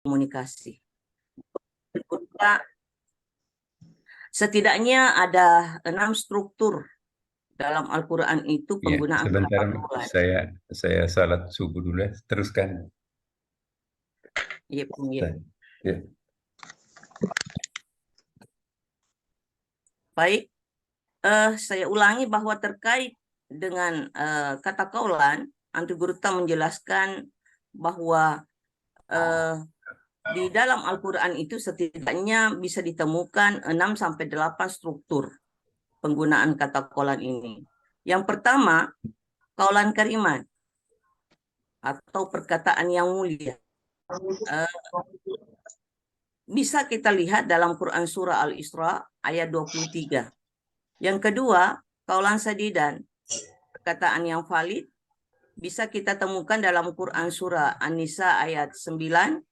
komunikasi. Setidaknya ada 6 struktur dalam Al-Quran itu Ya, penggunaan sebentar, kata kaulan. saya salat subuh dulu ya. Teruskan. Ya, ya. Ya. Baik, saya ulangi bahwa terkait dengan kata kaulan, Anti Gurta menjelaskan bahwa di dalam Al-Quran itu setidaknya bisa ditemukan 6-8 struktur penggunaan kata kaulan ini. Yang pertama, kaulan kariman atau perkataan yang mulia. Bisa kita lihat dalam Quran Surah Al-Isra ayat 23. Yang kedua, kaulan sadidan, perkataan yang valid, bisa kita temukan dalam Quran Surah An-Nisa ayat 9.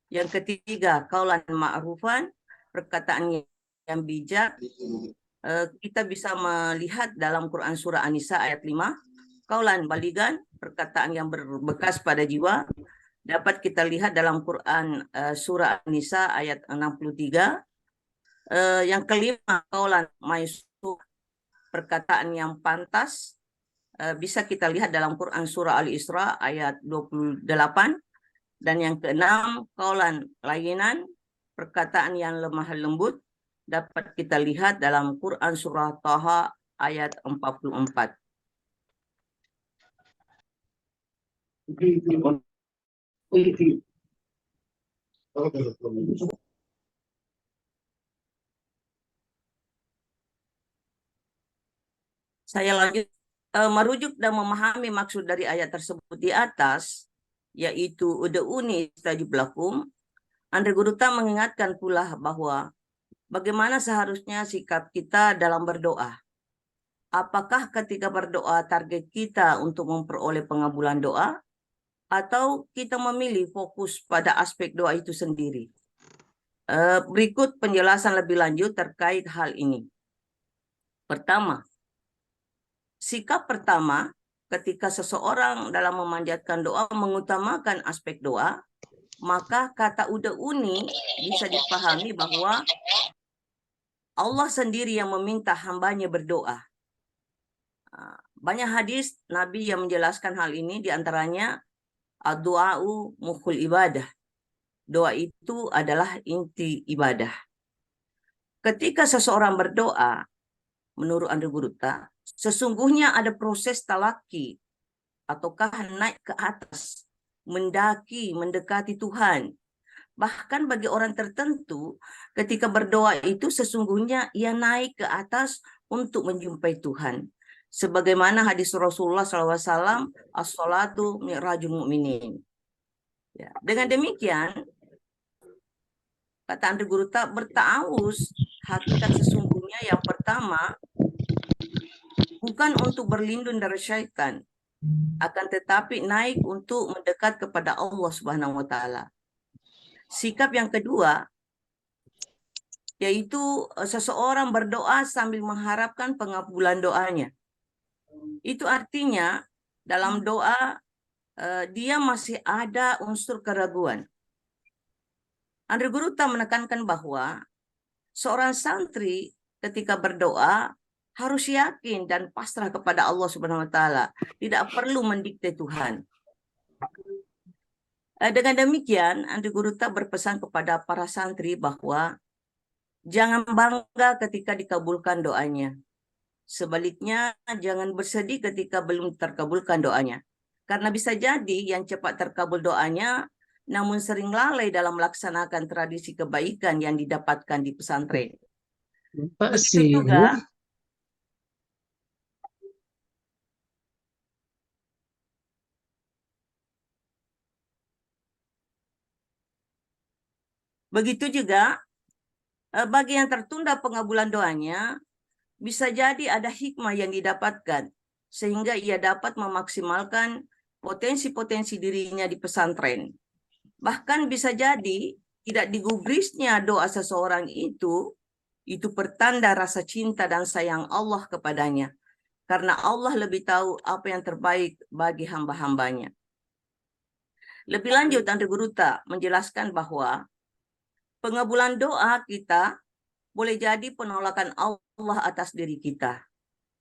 Yang ketiga, kaulan ma'rufan, perkataan yang bijak, kita bisa melihat dalam Quran Surah An-Nisa ayat 5. Kaulan baligan, perkataan yang berbekas pada jiwa, dapat kita lihat dalam Quran Surah An-Nisa ayat 63. Yang kelima, kaulan maisur, perkataan yang pantas, bisa kita lihat dalam Quran Surah Al-Isra ayat 28. Dan yang keenam, kaulan layinan, perkataan yang lemah lembut, dapat kita lihat dalam Quran Surah Taha ayat 44. Saya lanjut, merujuk dan memahami maksud dari ayat tersebut di atas, yaitu ud'uni astajib lakum. Andre Guruta mengingatkan pula bahwa bagaimana seharusnya sikap kita dalam berdoa. Apakah ketika berdoa target kita untuk memperoleh pengabulan doa, atau kita memilih fokus pada aspek doa itu sendiri? Berikut penjelasan lebih lanjut terkait hal ini. Pertama, sikap pertama ketika seseorang dalam memanjatkan doa mengutamakan aspek doa, maka kata ud'uni bisa dipahami bahwa Allah sendiri yang meminta hambanya berdoa. Banyak hadis Nabi yang menjelaskan hal ini, diantaranya ad-du'a'u mukhul ibadah. Doa itu adalah inti ibadah. Ketika seseorang berdoa, menurut Andre Guruta, sesungguhnya ada proses talaki, ataukah naik ke atas, mendaki, mendekati Tuhan. Bahkan bagi orang tertentu, ketika berdoa itu sesungguhnya ia naik ke atas untuk menjumpai Tuhan. Sebagaimana hadis Rasulullah SAW, as-salatu mi'rajul mu'minin. Ya. Dengan demikian, kata Andre Guruta, bertaawuz hakikat sesungguhnya yang pertama bukan untuk berlindung dari syaitan, akan tetapi naik untuk mendekat kepada Allah Subhanahu wa taala. Sikap yang kedua yaitu seseorang berdoa sambil mengharapkan pengabulan doanya. Itu artinya dalam doa dia masih ada unsur keraguan. Andre Guruta menekankan bahwa seorang santri ketika berdoa harus yakin dan pasrah kepada Allah Subhanahu wa taala, tidak perlu mendikte Tuhan. Dengan demikian, Andre Guruta berpesan kepada para santri bahwa jangan bangga ketika dikabulkan doanya. Sebaliknya, jangan bersedih ketika belum terkabulkan doanya. Karena bisa jadi yang cepat terkabul doanya, namun sering lalai dalam melaksanakan tradisi kebaikan yang didapatkan di pesantren. Begitu juga, bagi yang tertunda pengabulan doanya, bisa jadi ada hikmah yang didapatkan, sehingga ia dapat memaksimalkan potensi-potensi dirinya di pesantren. Bahkan bisa jadi tidak digubrisnya doa seseorang itu pertanda rasa cinta dan sayang Allah kepadanya. Karena Allah lebih tahu apa yang terbaik bagi hamba-hambanya. Lebih lanjut, Andri Guruta menjelaskan bahwa pengabulan doa kita boleh jadi penolakan Allah atas diri kita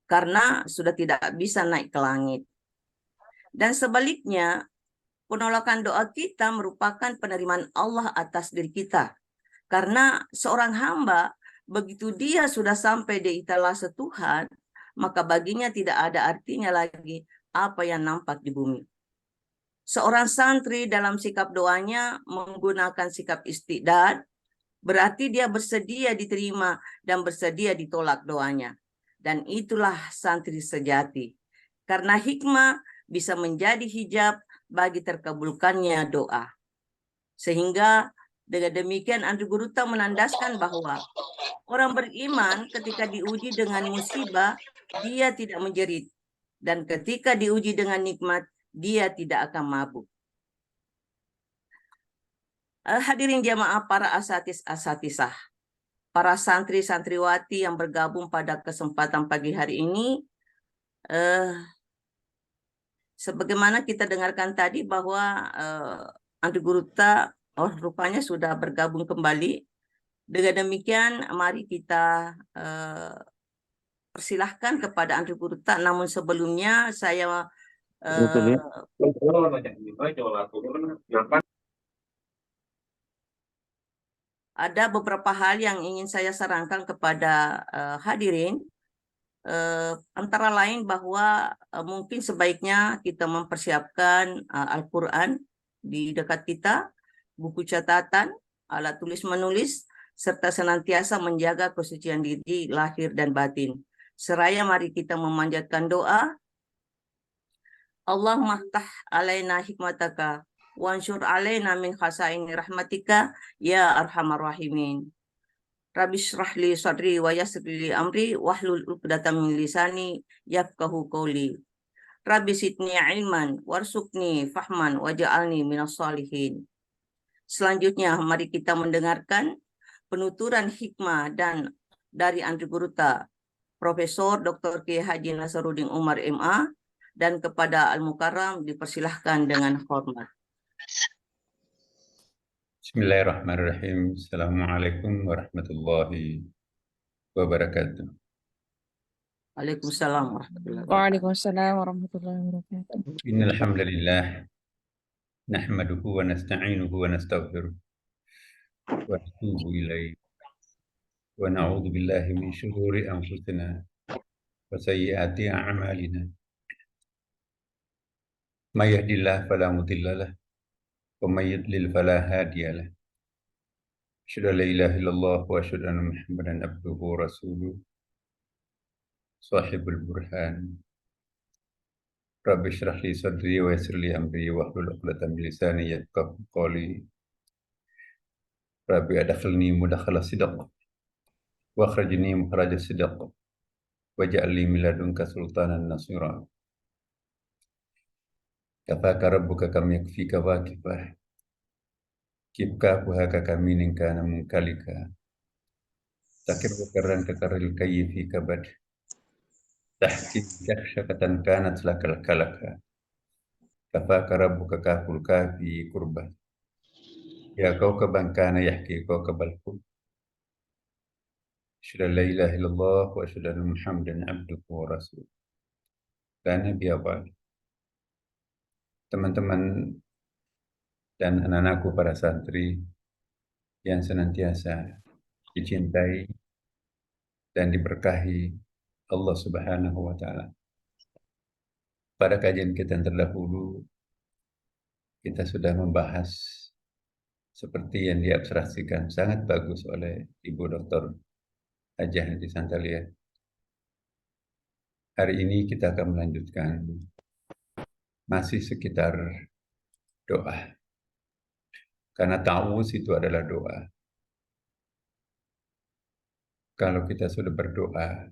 karena sudah tidak bisa naik ke langit. Dan sebaliknya, penolakan doa kita merupakan penerimaan Allah atas diri kita. Karena seorang hamba, begitu dia sudah sampai di etalase Tuhan, maka baginya tidak ada artinya lagi apa yang nampak di bumi. Seorang santri dalam sikap doanya menggunakan sikap istiqdad, berarti dia bersedia diterima dan bersedia ditolak doanya. Dan itulah santri sejati. Karena hikmah bisa menjadi hijab bagi terkabulkannya doa. Sehingga dengan demikian Andri Guruta menandaskan bahwa orang beriman ketika diuji dengan musibah, dia tidak menjerit. Dan ketika diuji dengan nikmat, dia tidak akan mabuk. Hadirin jamaah para asatisah, para santri-santriwati yang bergabung pada kesempatan pagi hari ini, sebagaimana kita dengarkan tadi bahwa Andri Guruta rupanya sudah bergabung kembali. Dengan demikian, mari kita persilahkan kepada Andri Guruta. Namun sebelumnya saya ada beberapa hal yang ingin saya sarankan kepada hadirin. Antara lain bahwa mungkin sebaiknya kita mempersiapkan Al-Quran di dekat kita, buku catatan, alat tulis menulis, serta senantiasa menjaga kesucian diri lahir dan batin. Seraya mari kita memanjatkan doa, Allahumma ftah alaina hikmataka wansur alaina min khasaini rahmatika ya arhamar rahimin. Rabbi shrah li sadri wa yassir li amri wahlul 'uqdatam min lisani yafqahu qawli. Rabbi zidni ilman warzuqni fahman waj'alni minas shalihin. Selanjutnya mari kita mendengarkan penuturan hikmah dan dari Andri Guruta, Profesor Dr. Kiai Haji Nasaruddin Umar MA, dan kepada Al-Mukarram dipersilahkan dengan hormat. Bismillahirrahmanirrahim. Assalamualaikum warahmatullahi wabarakatuh. Waalaikumsalam warahmatullahi wabarakatuh. Waalaikumsalam warahmatullahi wabarakatuh. Innal hamdalillah nahmaduhu wa nasta'inuhu wa nastaghfiruh wa natubu ilaihi wa na'udzu billahi min shururi anfusina wa sayyiati a'malina. May yahdihillahu fala mudilla lahu wa may yudlil fala hadiya lahu. Asyhadu an la ilaha illallah wa asyhadu anna Muhammadan abduhu wa rasuluh. Sahibul burhan. Rabbi shrah li sadri wa yassir li amri wahlul 'uqdatam min lisani yafqahu qawli. Rabbi adkhilni mudkhala sidq wa akhrajni mukhraja sidq waj'al li min ladunka sultanan nasira. Kafaka rabbuka kam yakfika waqifah kibka buhaka kaminin kana munkalika takir wakaran kakaril kayfi kabad tahki jakshakatan kanat lakal kalaka. Kafaka rabbuka kaful kafi kurba ya kawkaban kana yahki kawkabal kub. Asyhadu an la ilaha illallah wa asyhadu anna Muhammadan abduhu wa rasuluh. La nabiyya ba'd. Teman-teman dan anak-anakku para santri yang senantiasa dicintai dan diberkahi Allah Subhanahu wa taala. Pada kajian kita yang terdahulu kita sudah membahas seperti yang diabstraksikan sangat bagus oleh Ibu Dr. Hajah Haji Santalia. Hari ini kita akan melanjutkan masih sekitar doa. Karena ta'awuz itu adalah doa. Kalau kita sudah berdoa,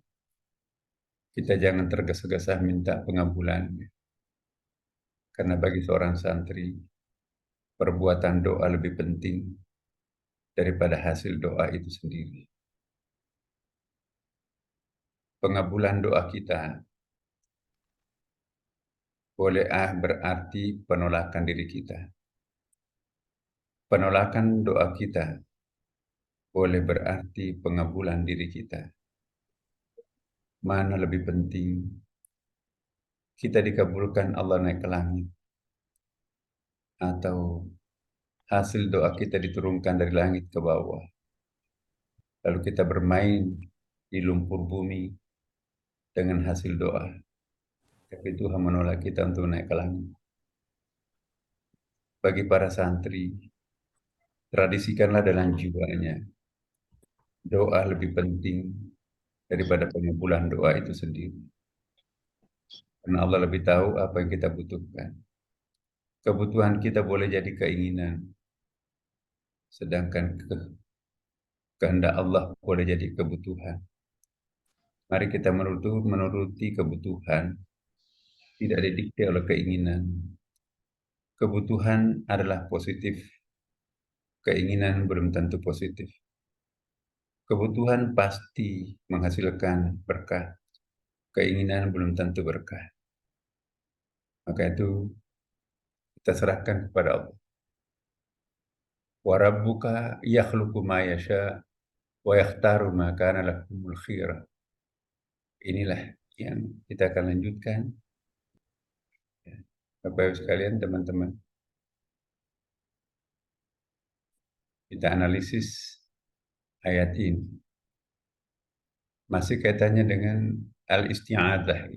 kita jangan tergesa-gesa minta pengabulan. Karena bagi seorang santri, perbuatan doa lebih penting daripada hasil doa itu sendiri. Pengabulan doa kita boleh berarti penolakan diri kita. penolakan doa kita boleh berarti pengabulan diri kita. Mana lebih penting, kita dikabulkan Allah naik ke langit, atau hasil doa kita diturunkan dari langit ke bawah, lalu kita bermain di lumpur bumi dengan hasil doa, tapi Tuhan menolak kita untuk naik ke langit. Bagi para santri, tradisikanlah dalam jiwanya, doa lebih penting daripada pengabulan doa itu sendiri. Karena Allah lebih tahu apa yang kita butuhkan. Kebutuhan kita boleh jadi keinginan, sedangkan kehendak Allah boleh jadi kebutuhan. Mari kita menuruti kebutuhan, tidak didikte oleh keinginan. Kebutuhan adalah positif, keinginan belum tentu positif. Kebutuhan pasti menghasilkan berkah, keinginan belum tentu berkah. Maka itu kita serahkan kepada Allah. Wa rabbuka yakhluqu ma yasha wa yakhtaru ma kana lahumul khiyarah. Inilah yang kita akan lanjutkan. Bapak Ibu sekalian, teman-teman, kita analisis ayat ini. Masih kaitannya dengan al-isti'adzah.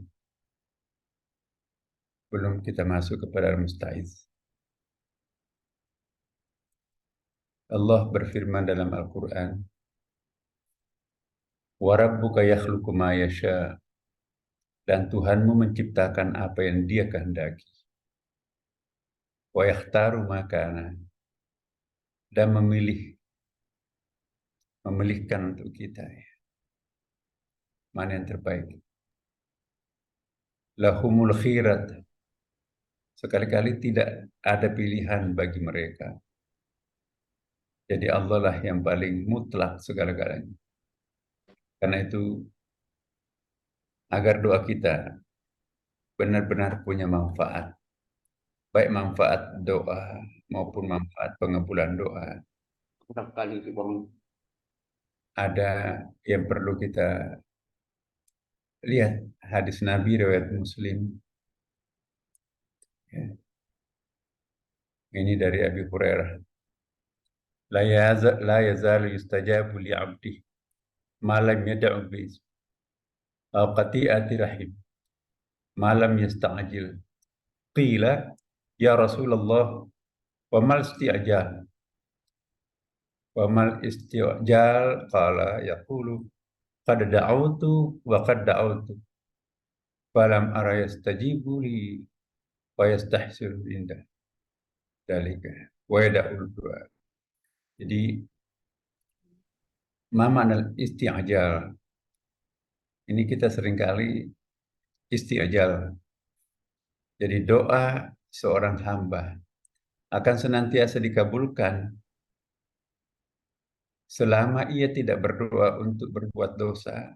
Belum kita masuk kepada al-musta'iz. Allah berfirman dalam Al-Quran, wa rabbuka yakhluqu ma yasha, dan Tuhanmu menciptakan apa yang Dia kehendaki. Wa yakhtaru ma kana, dan memilihkan untuk kita mana yang terbaik. Lahumul khirat, sekali-kali tidak ada pilihan bagi mereka. Jadi Allah lah yang paling mutlak segala-galanya. Karena itu, agar doa kita benar-benar punya manfaat, baik manfaat doa maupun manfaat pengabulan doa, ada yang perlu kita lihat. Hadis Nabi riwayat Muslim. Ya. Ini dari Abi Hurairah. La yazalu yustajabu li 'abdi ma lam yad'u bi aw qati'ati rahim ma lam yasta'jil. Qila ya Rasulullah wa mal isti'jal. Wa mal isti'jal, qala yaqulu qad da'awtu wa qad da'awtu falam ara yastajibu li wa yastahsil indah dalika wa yada'ul du'a. Jadi ma makna isti'jal? Ini kita seringkali isti'jal. Jadi doa seorang hamba akan senantiasa dikabulkan selama ia tidak berdoa untuk berbuat dosa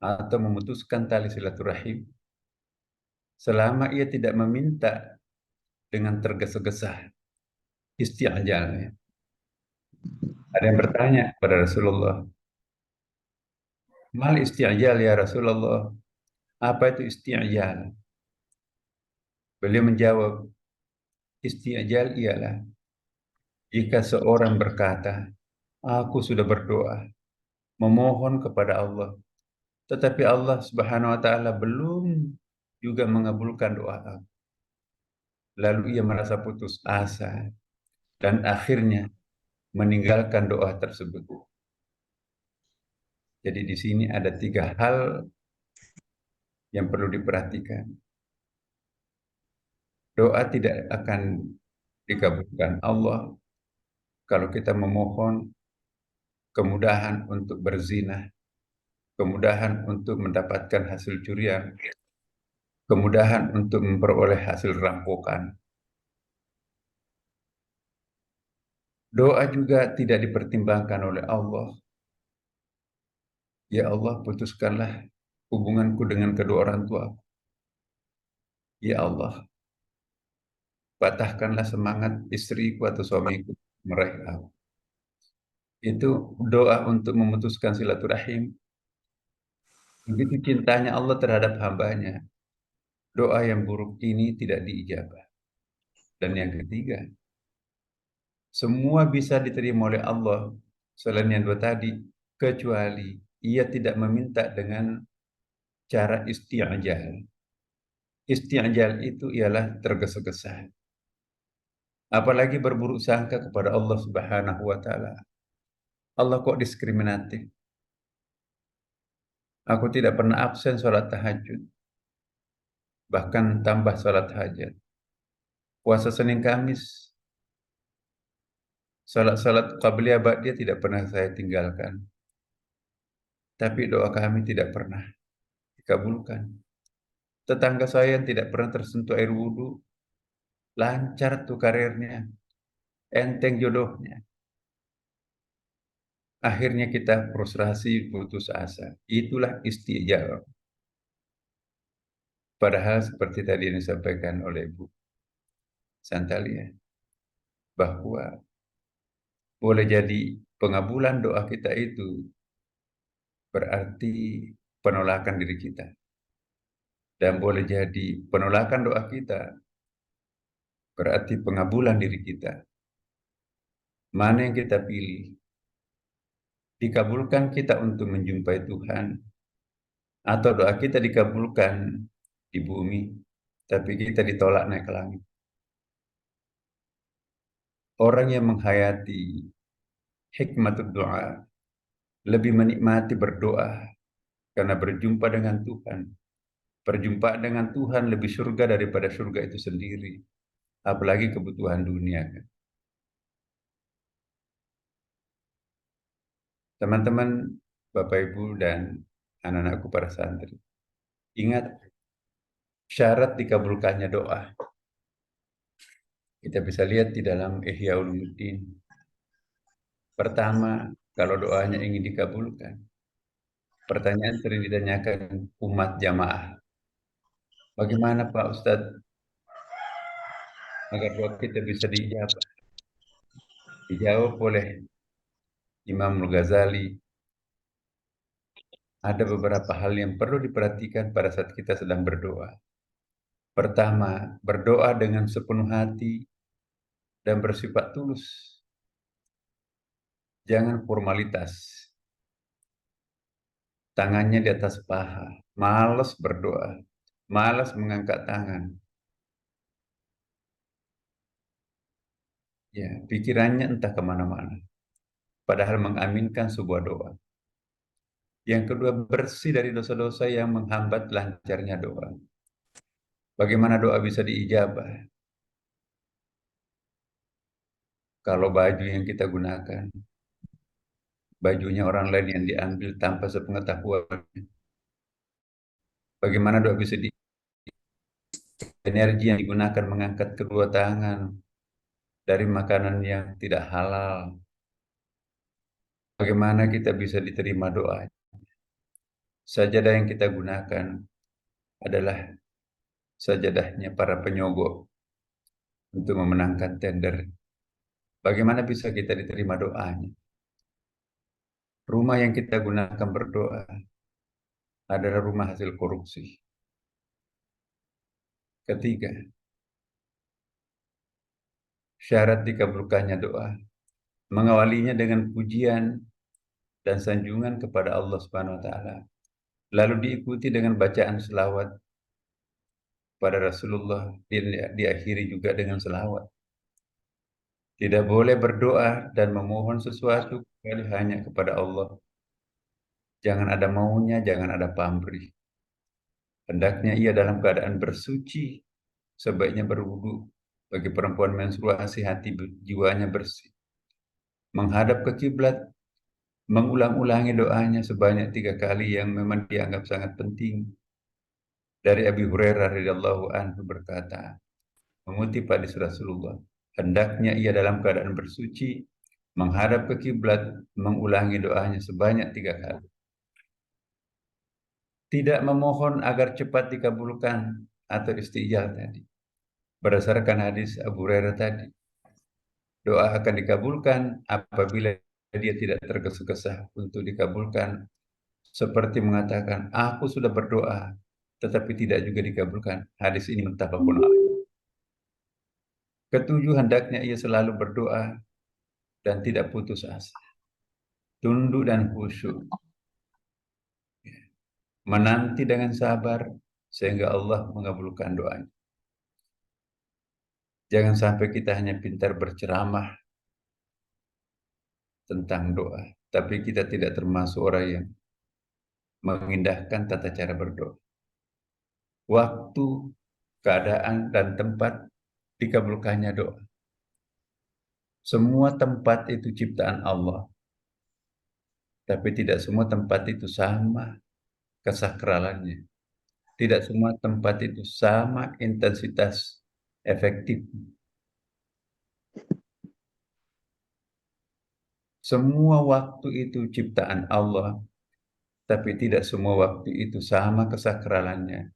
atau memutuskan tali silaturahim, selama ia tidak meminta dengan tergesa-gesa. Isti'jal. Ada yang bertanya kepada Rasulullah, mal isti'jal ya Rasulullah, apa itu isti'jal? Beliau menjawab, isti'jal ialah jika seorang berkata, aku sudah berdoa, memohon kepada Allah, tetapi Allah Subhanahu wa Ta'ala belum juga mengabulkan doa aku. Lalu ia merasa putus asa dan akhirnya meninggalkan doa tersebut. Jadi di sini ada 3 hal yang perlu diperhatikan. Doa tidak akan dikabulkan Allah kalau kita memohon kemudahan untuk berzina, kemudahan untuk mendapatkan hasil curian, kemudahan untuk memperoleh hasil rampokan. Doa juga tidak dipertimbangkan oleh Allah. Ya Allah, putuskanlah hubunganku dengan kedua orang tua. Ya Allah, patahkanlah semangat istriku atau suamiku meraih aku. Itu doa untuk memutuskan silaturahim. Begitu cintanya Allah terhadap hambanya, doa yang buruk ini tidak diijabah. Dan yang ketiga, semua bisa diterima oleh Allah selain yang dua tadi, kecuali ia tidak meminta dengan cara isti'jal. Isti'jal itu ialah tergesa-gesa. Apalagi berburuk sangka kepada Allah Subhanahu wa taala. Allah kok diskriminatif? Aku tidak pernah absen sholat tahajud, bahkan tambah sholat hajat. Puasa Senin Kamis, sholat-sholat qabliyah ba'diyah tidak pernah saya tinggalkan. Tapi doa kami tidak pernah dikabulkan. Tetangga saya yang tidak pernah tersentuh air wudhu, lancar tuh karirnya, enteng jodohnya. Akhirnya kita frustrasi, putus asa. Itulah istijabah. Padahal seperti tadi yang disampaikan oleh Ibu Santalia, bahwa boleh jadi pengabulan doa kita itu berarti penolakan diri kita. Dan boleh jadi penolakan doa kita berarti pengabulan diri kita. Mana yang kita pilih? Dikabulkan kita untuk menjumpai Tuhan, atau doa kita dikabulkan di bumi, tapi kita ditolak naik ke langit. Orang yang menghayati hikmat doa lebih menikmati berdoa karena berjumpa dengan Tuhan. Perjumpaan dengan Tuhan lebih surga daripada surga itu sendiri. Apalagi kebutuhan dunia. Teman-teman, Bapak Ibu dan anak-anakku para santri, ingat syarat dikabulkannya doa. Kita bisa lihat di dalam Ihya Ulumuddin. Pertama, kalau doanya ingin dikabulkan, pertanyaan sering ditanyakan umat jamaah. Bagaimana Pak Ustadz agar doa kita bisa diijabah? Dijawab oleh Imam Al-Ghazali, ada beberapa hal yang perlu diperhatikan pada saat kita sedang berdoa. Pertama, berdoa dengan sepenuh hati dan bersifat tulus. Jangan formalitas. Tangannya di atas paha, malas berdoa, malas mengangkat tangan. Ya, pikirannya entah kemana-mana. Padahal mengaminkan sebuah doa. Yang kedua, bersih dari dosa-dosa yang menghambat lancarnya doa. Bagaimana doa bisa diijabah? Kalau baju yang kita gunakan, bajunya orang lain yang diambil tanpa sepengetahuan. Bagaimana doa bisa energi yang digunakan mengangkat kedua tangan dari makanan yang tidak halal. Bagaimana kita bisa diterima doa? Sajadah yang kita gunakan adalah sajadahnya para penyogok untuk memenangkan tender. Bagaimana bisa kita diterima doanya? Rumah yang kita gunakan berdoa adalah rumah hasil korupsi. Ketiga, syarat dikabulkannya doa, mengawalinya dengan pujian dan sanjungan kepada Allah Subhanahu wa taala. Lalu diikuti dengan bacaan selawat pada Rasulullah, diakhiri juga dengan selawat. Tidak boleh berdoa dan memohon sesuatu kecuali hanya kepada Allah. Jangan ada maunya, jangan ada pamrih. Hendaknya ia dalam keadaan bersuci, sebaiknya berwudu. Bagi perempuan menstruasi, hati jiwanya bersih. Menghadap ke kiblat, mengulang-ulangi doanya sebanyak 3 kali yang memang dianggap sangat penting. Dari Abi Hurairah radhiyallahu anhu berkata, mengutip hadis Rasulullah, hendaknya ia dalam keadaan bersuci, menghadap ke kiblat, mengulangi doanya sebanyak 3 kali. Tidak memohon agar cepat dikabulkan atau istijabah tadi. berdasarkan hadis Abu Hurairah tadi. Doa akan dikabulkan apabila dia tidak tergesa-gesa untuk dikabulkan. Seperti mengatakan, aku sudah berdoa, tetapi tidak juga dikabulkan. Hadis ini muttafaqun alaih. Ketujuh, hendaknya ia selalu berdoa dan tidak putus asa. Tunduk dan khusyuk. Menanti dengan sabar sehingga Allah mengabulkan doanya. Jangan sampai kita hanya pintar berceramah tentang doa, tapi kita tidak termasuk orang yang mengindahkan tata cara berdoa. Waktu, keadaan, dan tempat dikabulkannya doa. Semua tempat itu ciptaan Allah, tapi tidak semua tempat itu sama kesakralannya. Tidak semua tempat itu sama intensitas efektif. Semua waktu itu ciptaan Allah, tapi tidak semua waktu itu sama kesakralannya,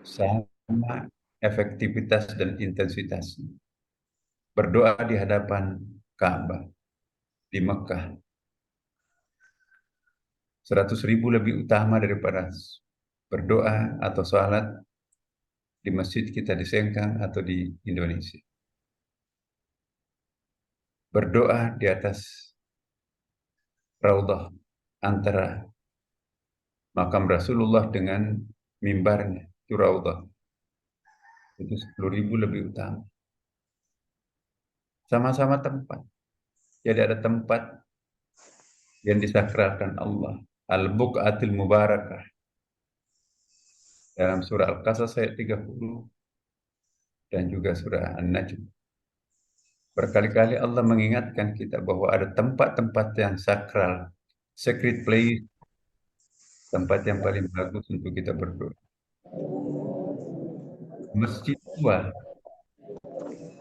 sama efektivitas dan intensitasnya. Berdoa di hadapan Ka'bah di Mekah 100.000 lebih utama daripada berdoa atau salat di masjid kita di Sengkang atau di Indonesia. Berdoa di atas raudhah antara makam Rasulullah dengan mimbarnya, itu raudhah. Itu 10.000 lebih utama. Sama-sama tempat. Jadi ada tempat yang disakralkan Allah. Al-Buq'atil Mubarakah. Dalam surah Al-Qasas ayat 30 dan juga surah An-Najm. Berkali-kali Allah mengingatkan kita bahwa ada tempat-tempat yang sakral, sacred place, tempat yang paling bagus untuk kita berdoa. Masjid tua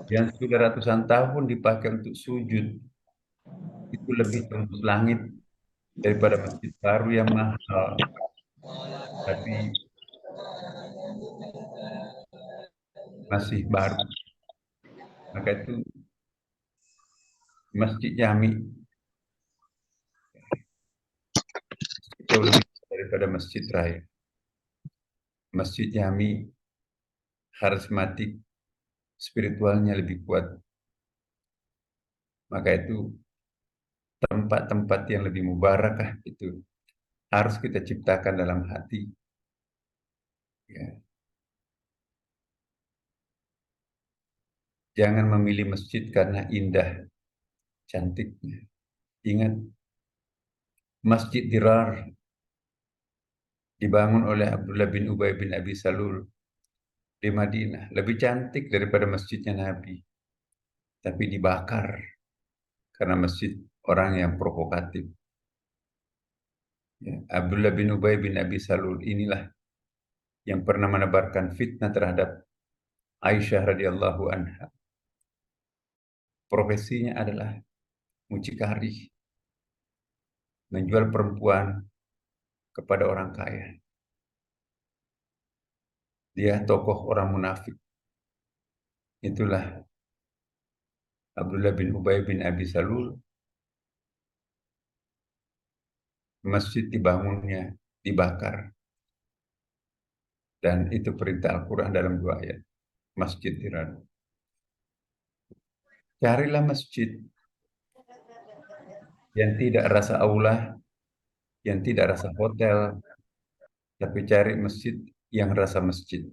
yang sudah ratusan tahun dipakai untuk sujud itu lebih tembus langit daripada masjid baru yang mahal, tapi masih baru. Maka itu Masjid Jami jauh lebih daripada Masjid Raya. Masjid Jami karismatik, spiritualnya lebih kuat. Maka itu tempat-tempat yang lebih mubarakah itu harus kita ciptakan dalam hati. Ya. Jangan memilih masjid karena indah, cantiknya. Ingat, Masjid Dirar dibangun oleh Abdullah bin Ubay bin Abi Salul di Madinah. Lebih cantik daripada masjidnya Nabi. Tapi dibakar karena masjid orang yang provokatif. Ya, Abdullah bin Ubay bin Abi Salul inilah yang pernah menebarkan fitnah terhadap Aisyah radhiyallahu anha. Profesinya adalah mucikari, menjual perempuan kepada orang kaya. Dia tokoh orang munafik. Itulah Abdullah bin Ubay bin Abi Salul. Masjid dibangunnya, dibakar. Dan itu perintah Al-Quran dalam 2 ayat. Masjid Dirar. Carilah masjid yang tidak rasa aula, yang tidak rasa hotel, tapi cari masjid yang rasa masjid.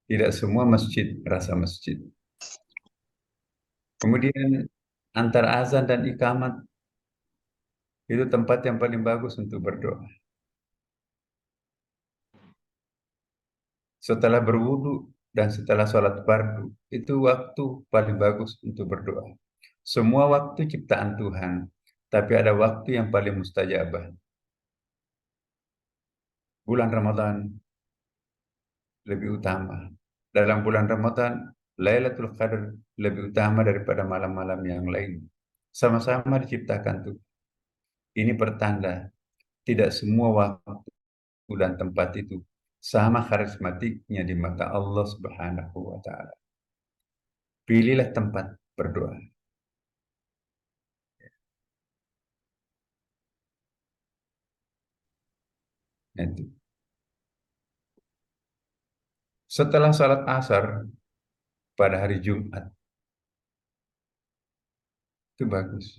Tidak semua masjid rasa masjid. Kemudian antara azan dan iqamat itu tempat yang paling bagus untuk berdoa. Setelah berwudu dan setelah sholat fardu, itu waktu paling bagus untuk berdoa. Semua waktu ciptaan Tuhan, tapi ada waktu yang paling mustajabah. Bulan Ramadan lebih utama. Dalam bulan Ramadan, Lailatul Qadar lebih utama daripada malam-malam yang lain. Sama-sama diciptakan tuh. Ini pertanda tidak semua waktu dan tempat itu sama karismatiknya di mata Allah Subhanahu wa Ta'ala. Pilihlah tempat berdoa. Itu. Setelah salat asar pada hari Jumat, itu bagus.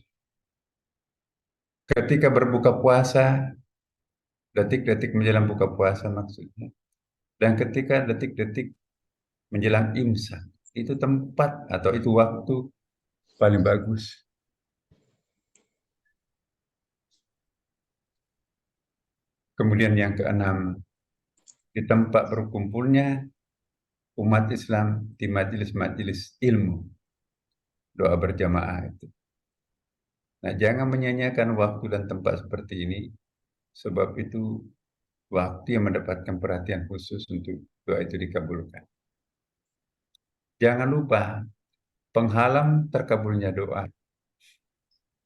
Ketika berbuka puasa, detik-detik menjelang buka puasa maksudnya, dan ketika detik-detik menjelang imsak, itu tempat atau itu waktu paling bagus. Kemudian yang keenam, di tempat berkumpulnya umat Islam di majelis-majelis ilmu, doa berjamaah itu. Nah, jangan menyanyiakan waktu dan tempat seperti ini, sebab itu waktu yang mendapatkan perhatian khusus untuk doa itu dikabulkan. Jangan lupa, penghalang terkabulnya doa.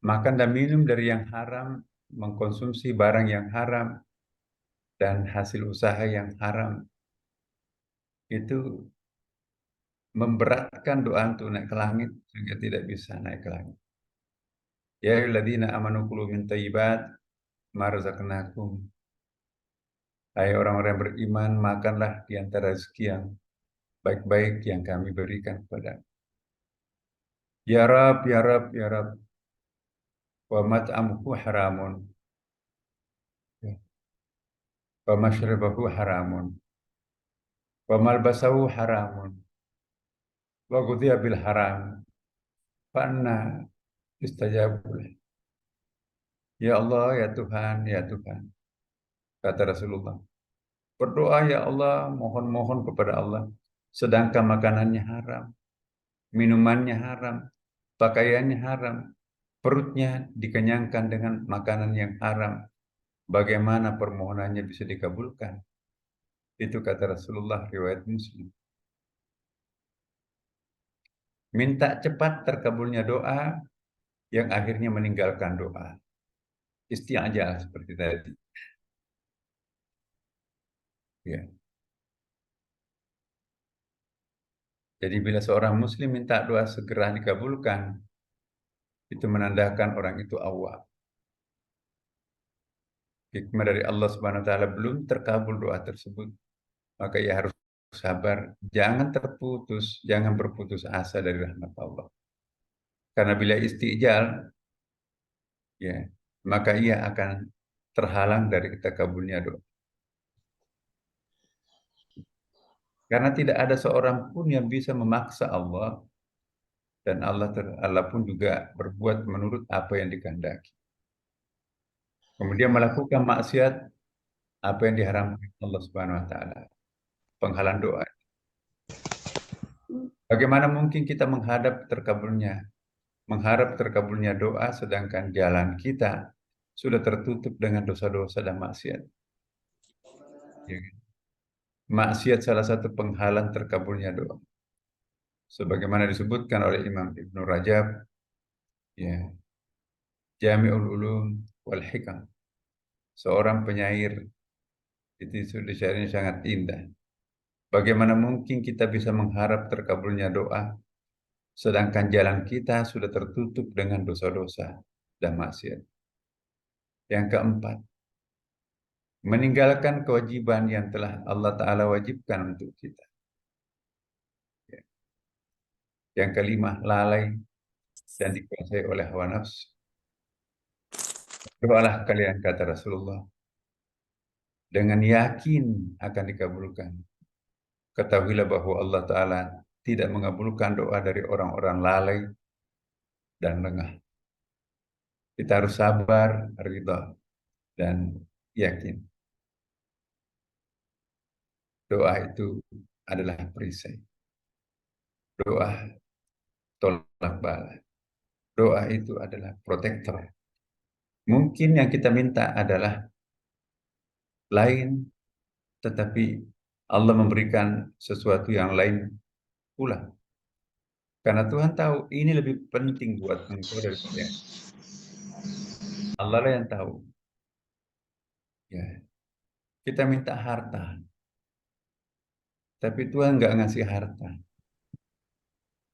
Makan dan minum dari yang haram, mengkonsumsi barang yang haram, dan hasil usaha yang haram, itu memberatkan doa untuk naik ke langit, sehingga tidak bisa naik ke langit. Ya ayyuhalladzina amanu kulu min thayyibat ma razaqnakum. Hai orang-orang yang beriman, makanlah di antara rezeki yang baik-baik yang kami berikan kepada. Ya Rab, ya Rab, ya Rab. Wa mat'amuhu haramun. Wa mashrabahu haramun. Wa malbasahu haramun. Wa ghudhiya bil haram. Fa'anna istajabu. Ya Allah, ya Tuhan, ya Tuhan. Kata Rasulullah. Berdoa ya Allah, mohon-mohon kepada Allah. Sedangkan makanannya haram, minumannya haram, pakaiannya haram, perutnya dikenyangkan dengan makanan yang haram. Bagaimana permohonannya bisa dikabulkan? Itu kata Rasulullah, riwayat Muslim. Minta cepat terkabulnya doa yang akhirnya meninggalkan doa. Isti'ajal seperti tadi. Ya. Jadi bila seorang muslim minta doa segera dikabulkan, itu menandakan orang itu awam. Hikmah dari Allah Subhanahu wa taala, belum terkabul doa tersebut, maka ia harus sabar, jangan terputus, jangan berputus asa dari rahmat Allah. Karena bila istijal, ya, maka ia akan terhalang dari terkabulnya doa. Karena tidak ada seorang pun yang bisa memaksa Allah, dan Allah pun juga berbuat menurut apa yang dikehendaki. Kemudian melakukan maksiat apa yang diharamkan Allah Subhanahu wa taala, penghalang doa. Bagaimana mungkin kita mengharap terkabulnya doa sedangkan jalan kita sudah tertutup dengan dosa-dosa dan maksiat. Ya. Maksiat salah satu penghalang terkabulnya doa. Sebagaimana disebutkan oleh Imam Ibnu Rajab, ya, Jami'ul Ulum wal Hikam. Seorang penyair, itu syairnya sangat indah. Bagaimana mungkin kita bisa mengharap terkabulnya doa sedangkan jalan kita sudah tertutup dengan dosa-dosa dan maksiat. Yang keempat, meninggalkan kewajiban yang telah Allah Ta'ala wajibkan untuk kita. Yang kelima, lalai dan dikuasai oleh hawa nafsu. Doalah kalian, kata Rasulullah, dengan yakin akan dikabulkan. Ketahuilah bahwa Allah Ta'ala tidak mengabulkan doa dari orang-orang lalai dan lengah. Kita harus sabar, ridha, dan yakin. Doa itu adalah perisai. Doa tolak bala. Doa itu adalah protektor. Mungkin yang kita minta adalah lain, tetapi Allah memberikan sesuatu yang lain pula. Karena Tuhan tahu ini lebih penting buat engkau daripada yang Allah lah yang tahu. Ya. Kita minta harta. Tapi Tuhan nggak ngasih harta.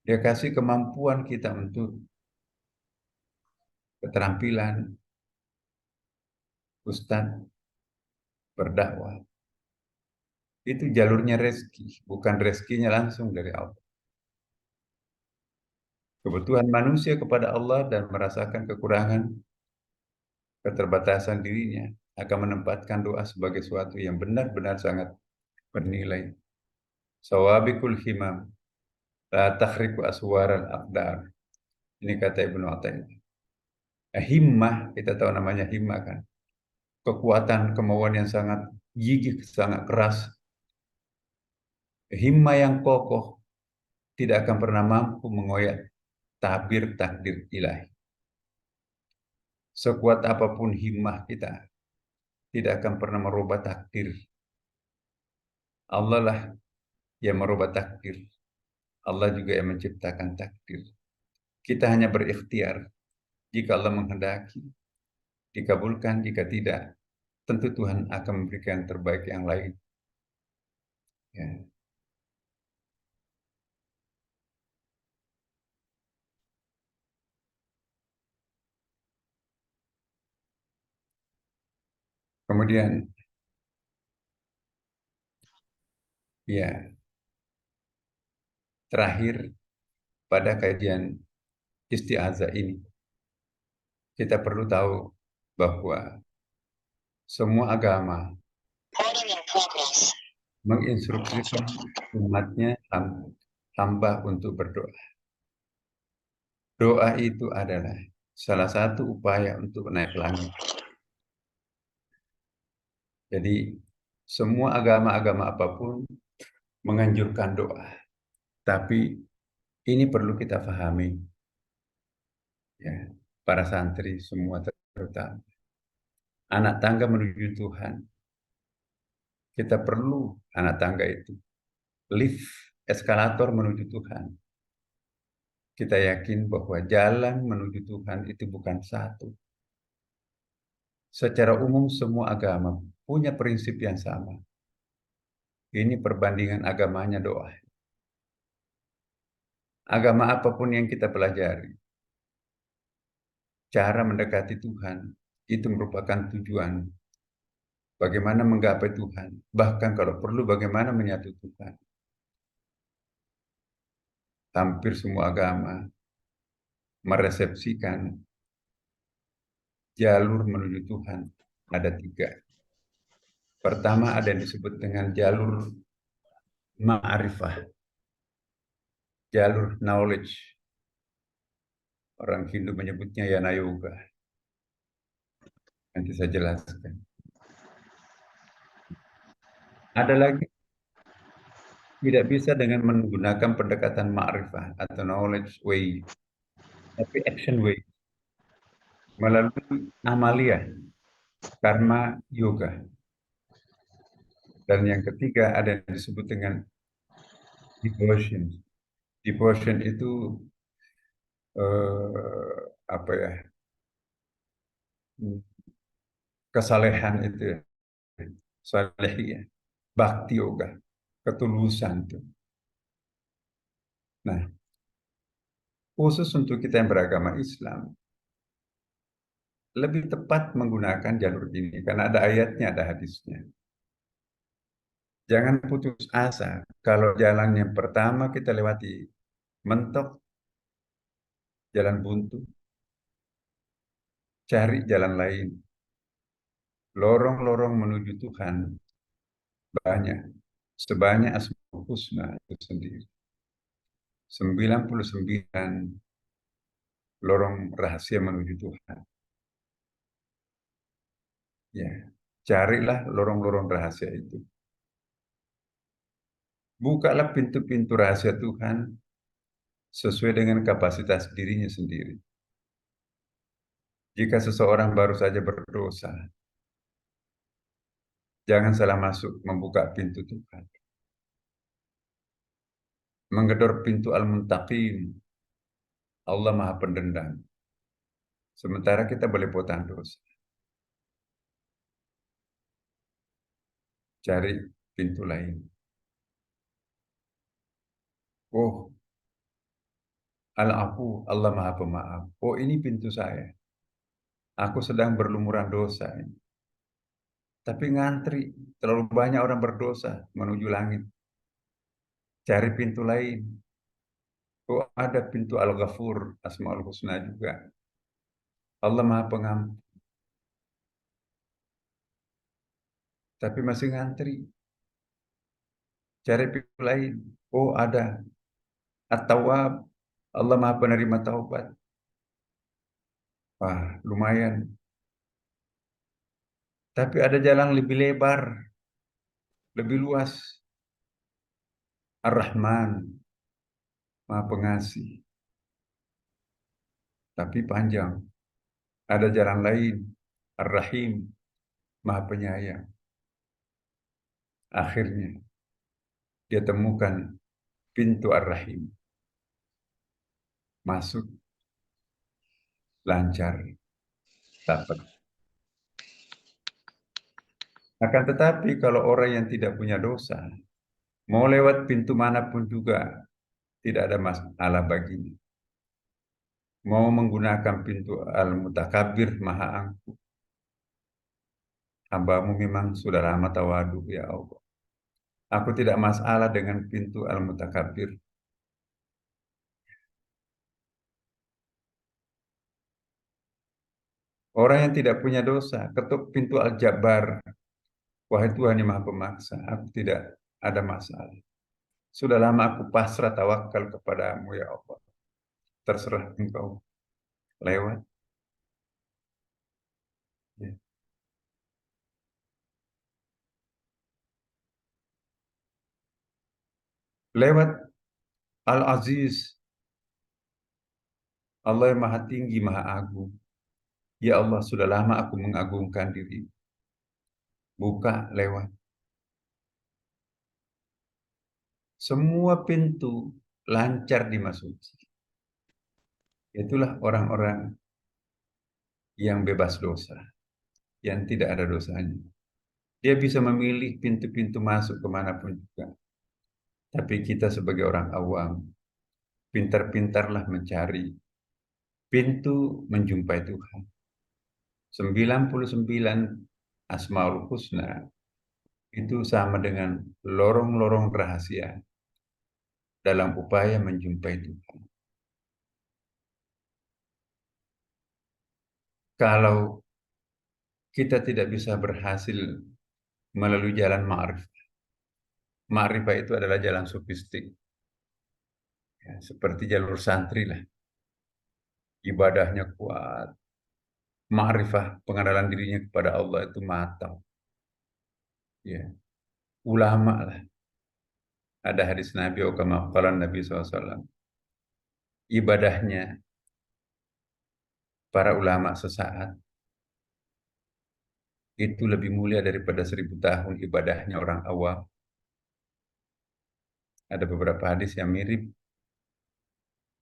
Dia kasih kemampuan kita untuk keterampilan ustadz berdakwah. Itu jalurnya rezeki, bukan rezekinya langsung dari Allah. Kebutuhan manusia kepada Allah dan merasakan kekurangan, keterbatasan dirinya akan menempatkan doa sebagai sesuatu yang benar-benar sangat bernilai. Sawabikul himam, la takhriku aswaral aqdar. Ini kata Ibnu Athaillah. Himmah, kita tahu namanya himmah kan. Kekuatan, kemauan yang sangat gigih, sangat keras. Himmah yang kokoh tidak akan pernah mampu mengoyak tabir takdir ilahi. Sekuat apapun himmah kita, tidak akan pernah merubah takdir. Allah lah yang merubah takdir. Allah juga yang menciptakan takdir. Kita hanya berikhtiar. Jika Allah menghendaki, dikabulkan. Jika tidak, tentu Tuhan akan memberikan terbaik yang lain. Ya. Kemudian, ya, terakhir pada kajian isti'azah ini, kita perlu tahu bahwa semua agama menginstruksikan umatnya hamba untuk berdoa. Doa itu adalah salah satu upaya untuk naik langit. Jadi semua agama-agama apapun menganjurkan doa. Tapi ini perlu kita pahami, ya, para santri semua terutama. Anak tangga menuju Tuhan. Kita perlu anak tangga itu. Lift, eskalator menuju Tuhan. Kita yakin bahwa jalan menuju Tuhan itu bukan satu. Secara umum semua agama punya prinsip yang sama. Ini perbandingan agamanya doa. Agama apapun yang kita pelajari, cara mendekati Tuhan itu merupakan tujuan. Bagaimana menggapai Tuhan, bahkan kalau perlu bagaimana menyatu Tuhan. Hampir semua agama meresepsikan jalur menuju Tuhan ada 3. Pertama ada yang disebut dengan jalur ma'rifah, jalur knowledge. Orang Hindu menyebutnya Yana Yoga. Nanti saya jelaskan. Ada lagi tidak bisa dengan menggunakan pendekatan ma'rifah atau knowledge way, tapi action way, melalui amalia, karma yoga. Dan yang ketiga ada yang disebut dengan devotion. Devotion itu apa ya? Kesalehan itu ya. Salehiyah, bakti yoga, ketulusan itu. Nah, khusus untuk kita yang beragama Islam, lebih tepat menggunakan jalur ini karena ada ayatnya, ada hadisnya. Jangan putus asa kalau jalan yang pertama kita lewati mentok, jalan buntu, cari jalan lain. Lorong-lorong menuju Tuhan banyak, sebanyak Asmaul Husna itu sendiri. 99 lorong rahasia menuju Tuhan. Ya, carilah lorong-lorong rahasia itu. Bukalah pintu-pintu rahasia Tuhan sesuai dengan kapasitas dirinya sendiri. Jika seseorang baru saja berdosa, jangan salah masuk membuka pintu Tuhan. Menggedor pintu Al-Muntaqim, Allah Maha Pendendam. Sementara kita belepotan dosa. Cari pintu lain. Oh, Al-Afu, Allah Maha Pemaaf. Oh, ini pintu saya. Aku sedang berlumuran dosa ini. Tapi ngantri, terlalu banyak orang berdosa menuju langit. Cari pintu lain. Oh, ada pintu Al-Ghafur, Asmaul Husna juga. Allah Maha Pengampun. Tapi masih ngantri. Cari pintu lain. Oh, ada At-Tawwab, Allah Maha Penerima Taubat. Wah, lumayan. Tapi ada jalan lebih lebar, lebih luas. Ar-Rahman, Maha Pengasih. Tapi panjang. Ada jalan lain. Ar-Rahim, Maha Penyayang. Akhirnya, dia temukan pintu Ar-Rahim. Masuk, lancar, dapat. Akan tetapi kalau orang yang tidak punya dosa, mau lewat pintu manapun juga tidak ada masalah baginya. Mau menggunakan pintu Al-Mutakabbir, Maha Angkuh. Hambamu memang sudah lama tawadu, ya Allah. Aku tidak masalah dengan pintu Al-Mutakabbir. Orang yang tidak punya dosa, ketuk pintu Al-Jabbar. Wahai Tuhan yang Maha Pemaksa, aku tidak ada masalah. Sudah lama aku pasrah tawakal kepadamu, ya Allah. Terserah engkau. Lewat. Ya. Lewat Al-Aziz. Allah yang Maha Tinggi, Maha Agung. Ya Allah, sudah lama aku mengagungkan diri. Buka, lewat. Semua pintu lancar dimasuki. Itulah orang-orang yang bebas dosa, yang tidak ada dosanya. Dia bisa memilih pintu-pintu masuk kemanapun juga. Tapi kita sebagai orang awam, pintar-pintarlah mencari pintu menjumpai Tuhan. 99 Asmaul Husna itu sama dengan lorong-lorong rahasia dalam upaya menjumpai Tuhan. Kalau kita tidak bisa berhasil melalui jalan ma'rifah. Ma'rifah itu adalah jalan sofistik. Ya, seperti jalur santri lah. Ibadahnya kuat. Ma'rifah, pengenalan dirinya kepada Allah itu matang. Ya, ulama lah. Ada hadis Nabi, kama qala Nabi SAW. Ibadahnya para ulama sesaat itu lebih mulia daripada 1000 tahun ibadahnya orang awam. Ada beberapa hadis yang mirip.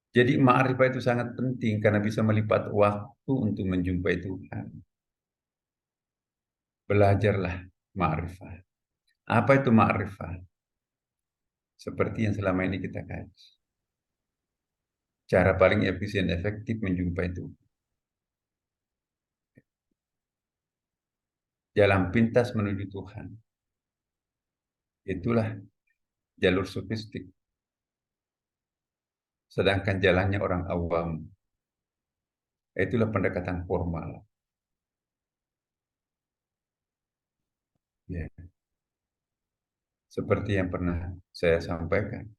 Jadi ma'rifah itu sangat penting karena bisa melipat waktu untuk menjumpai Tuhan. Belajarlah ma'rifah. Apa itu ma'rifah? Seperti yang selama ini kita kaji. Cara paling efisien efektif menjumpai Tuhan. Jalan pintas menuju Tuhan. Itulah jalur sofistik. Sedangkan jalannya orang awam. Itulah pendekatan formal. Ya. Seperti yang pernah saya sampaikan.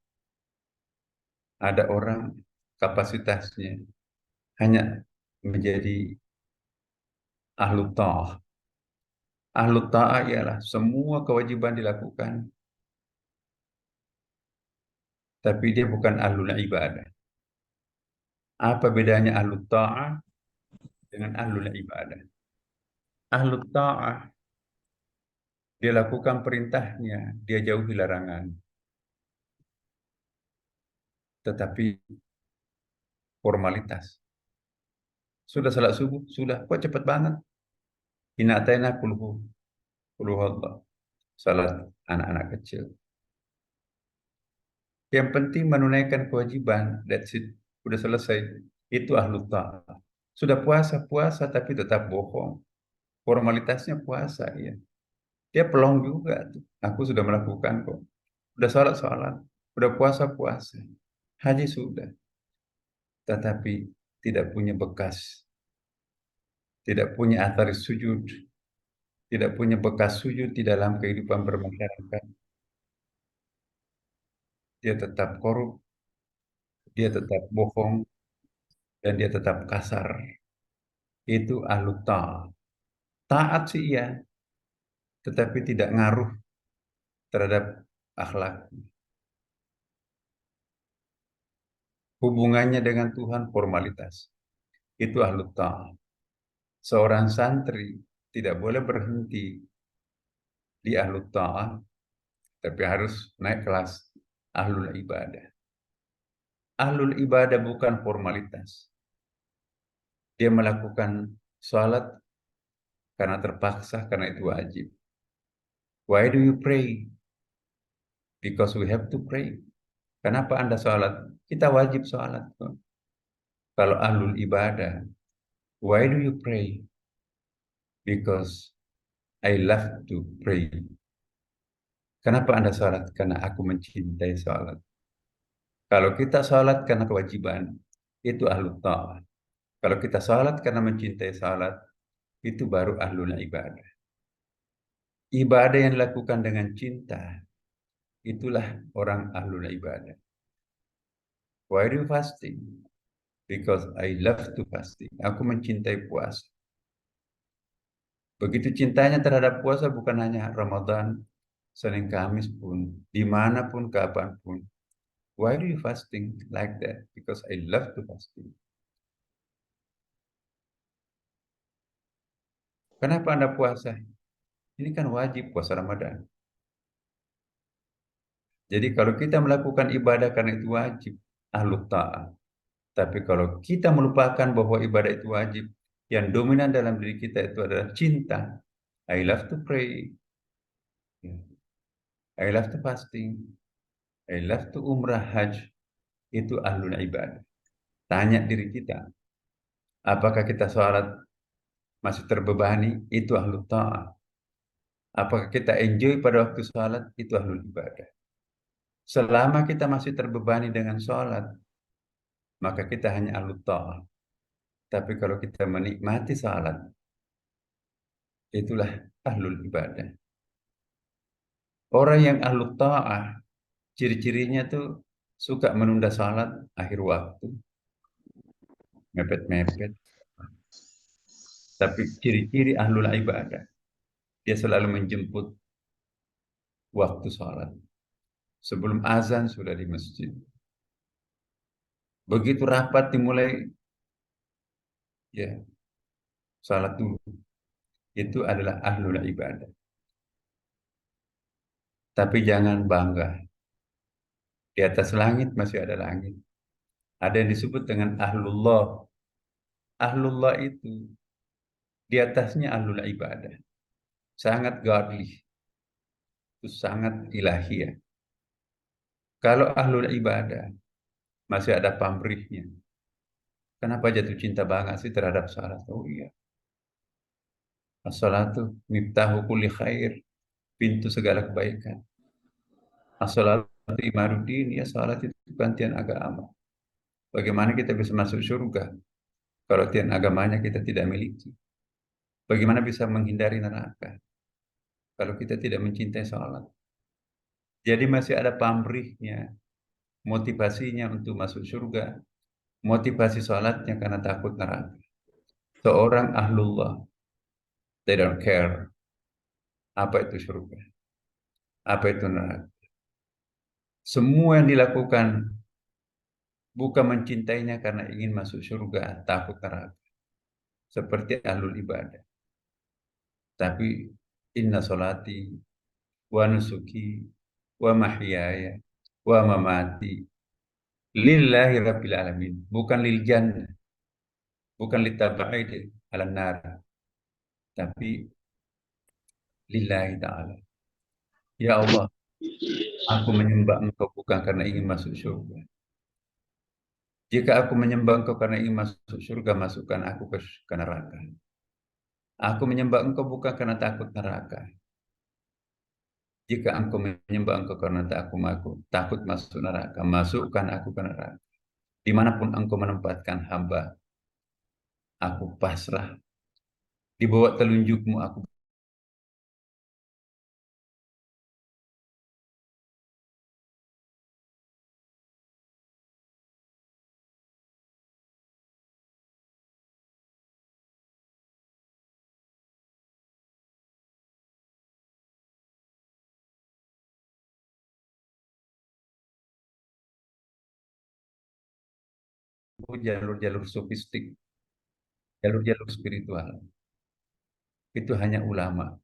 Ada orang kapasitasnya hanya menjadi ahlu ta'ah. Ahlu ta'ah ialah semua kewajiban dilakukan. Tapi dia bukan ahlul ibadah. Apa bedanya ahlu ta'ah dengan ahlul ibadah? Ahlu ta'ah, dia lakukan perintahnya, dia jauhi larangan. Tetapi formalitas. Sudah salat subuh, sudah. Kok cepat banget? Inatayna kulhu Allah. Salat anak-anak kecil. Yang penting menunaikan kewajiban, that's it. Udah selesai. Itu ahlu ta'ah. Sudah puasa tapi tetap bohong. Formalitasnya puasa, ya. Dia pelong juga tuh. Aku sudah melakukan kok. Udah sholat. Udah puasa. Haji sudah. Tetapi tidak punya bekas. Tidak punya athar sujud. Tidak punya bekas sujud di dalam kehidupan bermasyarakat. Dia tetap korup. Dia tetap bohong. Dan dia tetap kasar. Itu ahlu ta'ah. Taat sih iya. Tetapi tidak ngaruh terhadap akhlak. Hubungannya dengan Tuhan formalitas. Itu ahlu ta'ah. Seorang santri tidak boleh berhenti di ahlu ta'ah, tapi harus naik kelas ahlul ibadah. Ahlul ibadah bukan formalitas. Dia melakukan sholat karena terpaksa, karena itu wajib. Why do you pray? Because we have to pray. Kenapa Anda sholat? Kita wajib sholat. Kalau ahlul ibadah, why do you pray? Because I love to pray. Kenapa Anda sholat? Karena aku mencintai sholat. Kalau kita sholat karena kewajiban, itu ahlul ta'ah. Kalau kita sholat karena mencintai sholat, itu baru ahlul ibadah. Ibadah yang dilakukan dengan cinta, itulah orang ahlul ibadah. Why do you fasting? Because I love to fasting. Aku mencintai puasa. Begitu cintanya terhadap puasa bukan hanya Ramadan, Senin Kamis pun, dimanapun, kapanpun. Why do you fasting like that? Because I love to fasting. Kenapa Anda puasa? Ini kan wajib puasa Ramadan. Jadi kalau kita melakukan ibadah karena itu wajib, ahlu ta'ah. Tapi kalau kita melupakan bahwa ibadah itu wajib, yang dominan dalam diri kita itu adalah cinta. I love to pray. I love to fasting. I love to umrah hajj. Itu ahlul ibadah. Tanya diri kita, apakah kita sholat masih terbebani? Itu ahlul ta'ah. Apakah kita enjoy pada waktu sholat? Itu ahlul ibadah. Selama kita masih terbebani dengan sholat, maka kita hanya ahlul ta'ah. Tapi kalau kita menikmati sholat, itulah ahlul ibadah. Orang yang ahlul ta'ah, ciri-cirinya tuh suka menunda sholat akhir waktu, mepet-mepet. Tapi ciri-ciri ahlul ibadah, dia selalu menjemput waktu sholat. Sebelum azan sudah di masjid. Begitu rapat dimulai, ya, sholat dulu. Itu adalah ahlul ibadah. Tapi jangan bangga. Di atas langit masih ada langit. Ada yang disebut dengan ahlullah. Ahlullah itu di atasnya ahlul ibadah. Sangat godly. Itu sangat ilahiyah. Kalau ahlul ibadah masih ada pamrihnya. Kenapa jatuh cinta banget sih terhadap salat? Oh iya. As-salatu miftahu kulli khair. Pintu segala kebaikan. As-salatu imaruddin. Ya, salat itu gantian agama. Bagaimana kita bisa masuk surga kalau tiang agamanya kita tidak miliki? Bagaimana bisa menghindari neraka kalau kita tidak mencintai salat? Jadi masih ada pamrihnya, motivasinya untuk masuk surga, motivasi salatnya karena takut neraka. Seorang ahlullah, they don't care apa itu surga, apa itu neraka. Semua yang dilakukan bukan mencintainya karena ingin masuk surga, takut neraka. Seperti ahlul ibadah. Tapi inna solati wa nusuki wa mahyaya wa mamati lillahi rabbil alamin. Bukan lil jannah, bukan litabaid ala nar, tapi lillahi ta'ala. Ya Allah, Aku menyembah engkau bukan karena ingin masuk surga. Jika aku menyembah engkau karena ingin masuk surga, masukkan aku ke neraka. Aku menyembah engkau bukan karena takut neraka. Jika engkau menyembah engkau karena takut masuk neraka, masukkan aku ke neraka. Dimanapun engkau menempatkan hamba, aku pasrah. Di bawah telunjukmu aku jalur-jalur sofistik, jalur-jalur spiritual. Itu hanya ulama.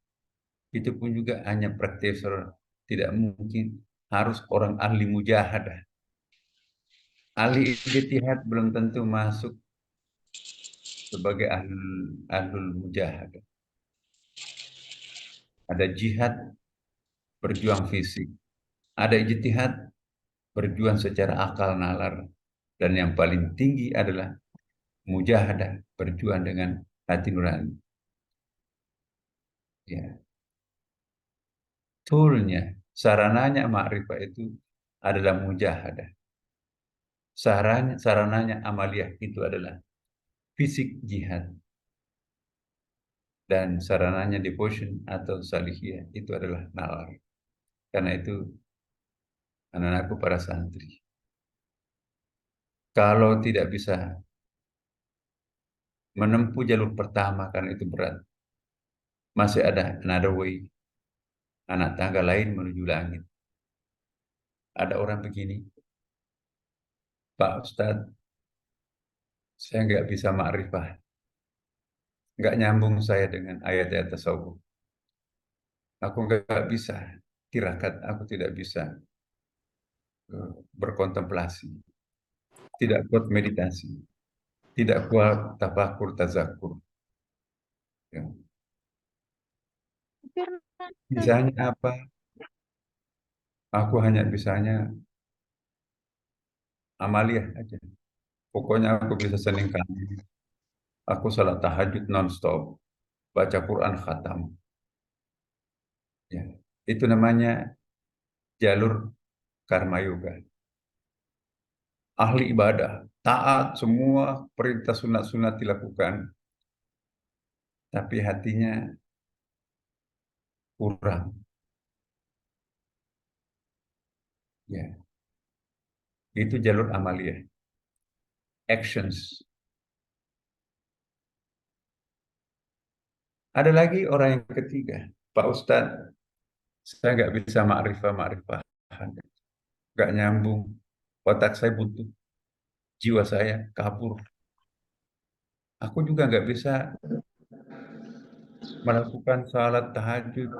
Itu pun juga hanya praktiser. Tidak mungkin harus orang ahli mujahadah. Ahli ijtihad belum tentu masuk sebagai ahlul mujahadah. Ada jihad, berjuang fisik. Ada ijtihad, berjuang secara akal nalar. Dan yang paling tinggi adalah mujahadah, berjuang dengan hati nurani. Ya. Toolnya, sarananya ma'rifah itu adalah mujahadah. Sarananya amaliyah itu adalah fisik jihad. Dan sarananya devotion atau salihiyah itu adalah nalar. Karena itu anak-anakku para santri, kalau tidak bisa menempuh jalur pertama karena itu berat, masih ada another way, anak tangga lain menuju langit. Ada orang begini, Pak Ustadz, saya nggak bisa ma'rifah, nggak nyambung saya dengan ayat-ayat tasawuf. Aku nggak bisa tirakat, aku tidak bisa berkontemplasi, tidak kuat meditasi, tidak kuat tafakur tazakur. Ya. Bisanya apa? Aku hanya bisanya amaliyah aja. Pokoknya aku bisa Senin Kamis. Aku salat tahajud non-stop. Baca Quran khatam. Ya. Itu namanya jalur karma yoga. Ahli ibadah. Taat semua perintah sunat-sunat dilakukan. Tapi hatinya kurang. Ya. Itu jalur amaliyah. Actions. Ada lagi orang yang ketiga. Pak Ustadz, saya nggak bisa ma'rifah. Nggak nyambung. Otak saya butuh. Jiwa saya kabur. Aku juga nggak bisa melakukan salat tahajud.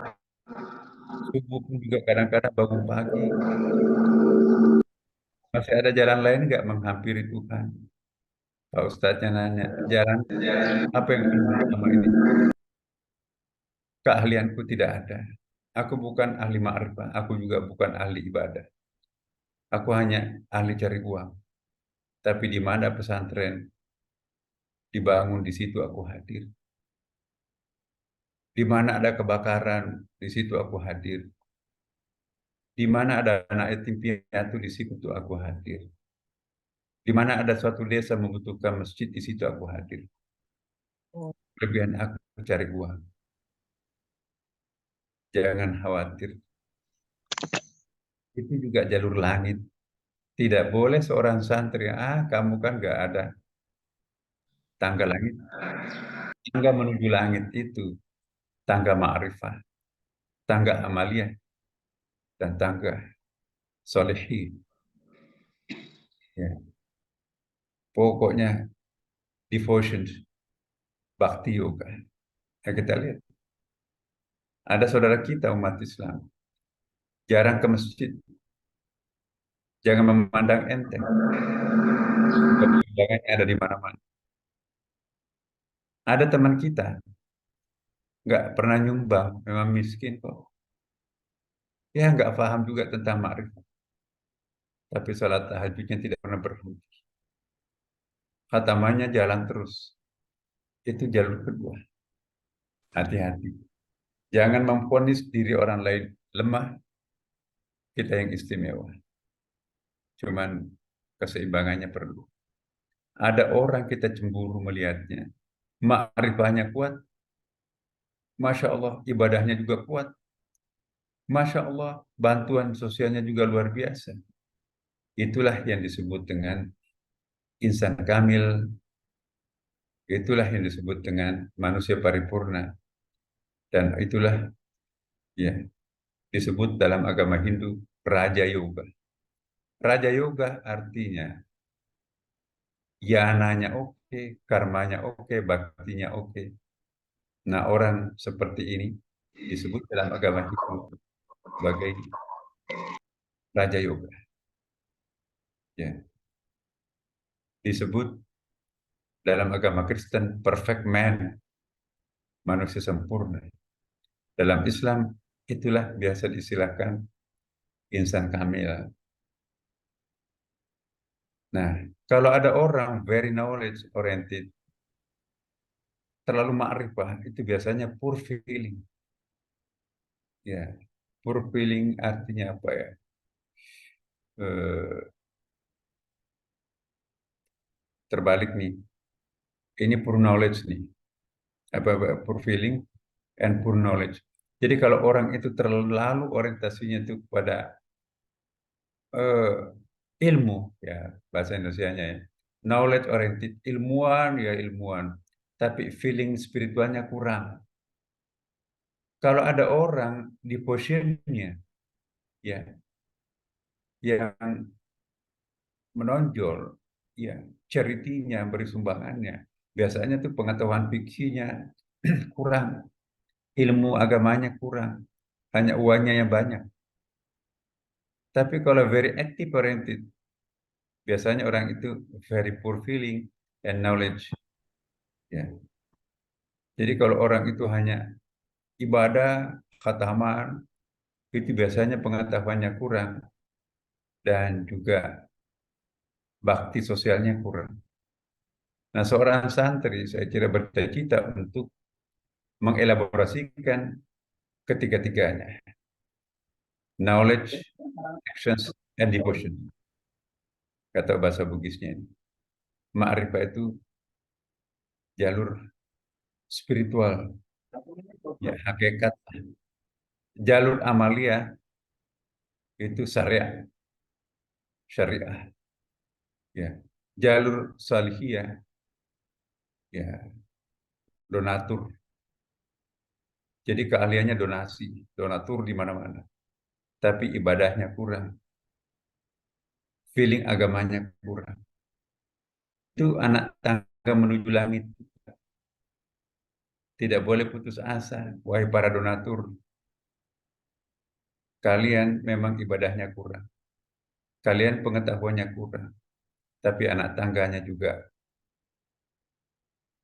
Subuh pun juga kadang-kadang bangun pagi. Masih ada jalan lain nggak menghampiri Tuhan? Pak Ustadznya nanya, jalan apa yang sama ini? Keahlianku tidak ada. Aku bukan ahli ma'rifah, aku juga bukan ahli ibadah. Aku hanya ahli cari uang. Tapi di mana pesantren dibangun, di situ aku hadir. Di mana ada kebakaran, di situ aku hadir. Di mana ada anak yatim piatu, di situ aku hadir. Di mana ada suatu desa membutuhkan masjid, di situ aku hadir. Kelebihan aku cari uang. Jangan khawatir. Itu juga jalur langit. Tidak boleh seorang santri, kamu kan nggak ada tangga langit. Tangga menuju langit itu tangga ma'rifah, tangga amaliyah, dan tangga solehi. Ya. Pokoknya devotion, bakti yoga. Ya, kita lihat. Ada saudara kita umat Islam, jarang ke masjid. Jangan memandang enteng. Kebijakannya ada di mana-mana. Ada teman kita, nggak pernah nyumbang, memang miskin kok. Ya nggak paham juga tentang makrifat. Tapi salat tahajudnya tidak pernah berhenti. Khatamannya jalan terus. Itu jalur kedua. Hati-hati. Jangan memvonis diri orang lain lemah, kita yang istimewa. Cuman keseimbangannya perlu. Ada orang kita cemburu melihatnya. Makrifahnya kuat, Masya Allah, ibadahnya juga kuat. Masya Allah, bantuan sosialnya juga luar biasa. Itulah yang disebut dengan insan kamil. Itulah yang disebut dengan manusia paripurna. Dan itulah ya disebut dalam agama Hindu Raja Yoga. Raja Yoga artinya yananya oke, karmanya oke, baktinya oke. Nah, orang seperti ini disebut dalam agama Hindu sebagai Raja Yoga. Ya, disebut dalam agama Kristen perfect man, manusia sempurna. Dalam Islam itulah biasa diistilahkan insan kamil. Nah, kalau ada orang very knowledge oriented, terlalu ma'rifah, itu biasanya poor feeling. Ya, poor feeling artinya apa ya? Eh, Terbalik nih. Ini poor knowledge nih. Poor feeling and poor knowledge. Jadi kalau orang itu terlalu orientasinya itu pada eh, ilmu, ya bahasa Indonesianya ya, knowledge oriented, ilmuwan ya ilmuwan, tapi feeling spiritualnya kurang. Kalau ada orang di positionnya ya yang menonjol, ya charity-nya, beri sumbangannya, biasanya tuh pengetahuan fiksinya kurang, ilmu agamanya kurang, hanya uangnya yang banyak. Tapi kalau very active oriented, biasanya orang itu very poor feeling and knowledge. Ya. Jadi kalau orang itu hanya ibadah, khataman, itu biasanya pengetahuannya kurang dan juga bakti sosialnya kurang. Nah, seorang santri saya kira bercita-cita untuk mengelaborasikan ketiga-tiganya. Knowledge, actions, and devotion. Kata bahasa Bugisnya ini. Ma'rifah itu jalur spiritual, ya hakikat. Jalur amalia itu syariah, syariah. Ya. Jalur salihiyah, ya donatur. Jadi keahliannya donasi, donatur di mana-mana. Tapi ibadahnya kurang, feeling agamanya kurang. Itu anak tangga menuju langit. Tidak boleh putus asa, wahai para donatur. Kalian memang ibadahnya kurang. Kalian pengetahuannya kurang. Tapi anak tangganya juga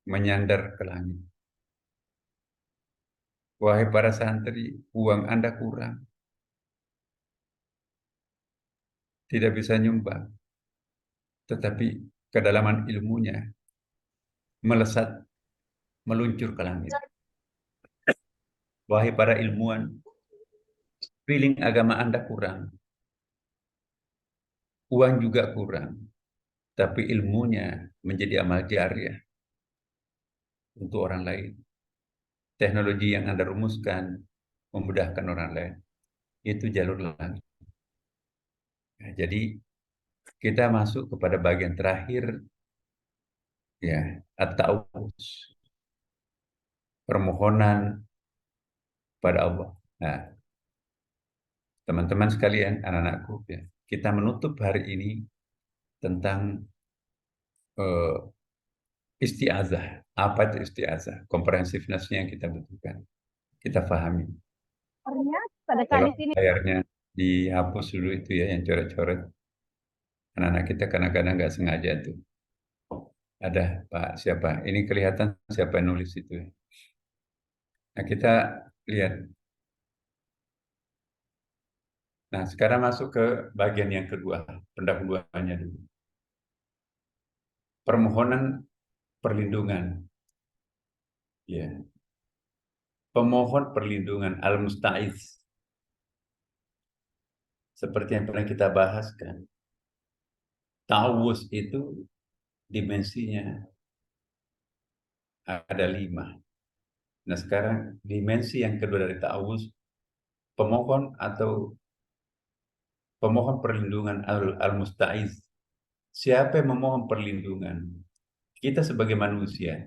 menyandar ke langit. Wahai para santri, uang Anda kurang. Tidak bisa nyumbang. Tetapi kedalaman ilmunya melesat, meluncur ke langit. Wahai para ilmuwan, feeling agama Anda kurang. Uang juga kurang. Tapi ilmunya menjadi amal jariah untuk orang lain. Teknologi yang Anda rumuskan memudahkan orang lain. Itu jalur langit. Nah, jadi kita masuk kepada bagian terakhir, ya, at-ta'awuz, permohonan pada Allah. Nah, teman-teman sekalian, anak-anakku, ya, kita menutup hari ini tentang eh, isti'azah. Apa itu isti'azah? Comprehensiveness-nya yang kita butuhkan. Kita pahami. Pada Kalau kali ini layarnya dihapus dulu itu ya, yang coret-coret. Anak-anak kita kadang-kadang nggak sengaja tuh. Ada Pak siapa? Ini kelihatan siapa yang nulis itu. Nah, kita lihat Nah, sekarang masuk ke bagian yang kedua, pendahuluannya dulu. Permohonan perlindungan. Ya. Pemohon perlindungan al-musta'iz. Seperti yang pernah kita bahas kan. Ta'awuz itu dimensinya ada 5. Nah, sekarang dimensi yang kedua dari ta'awuz, pemohon atau pemohon perlindungan al-musta'iz. Siapa yang memohon perlindungan? Kita sebagai manusia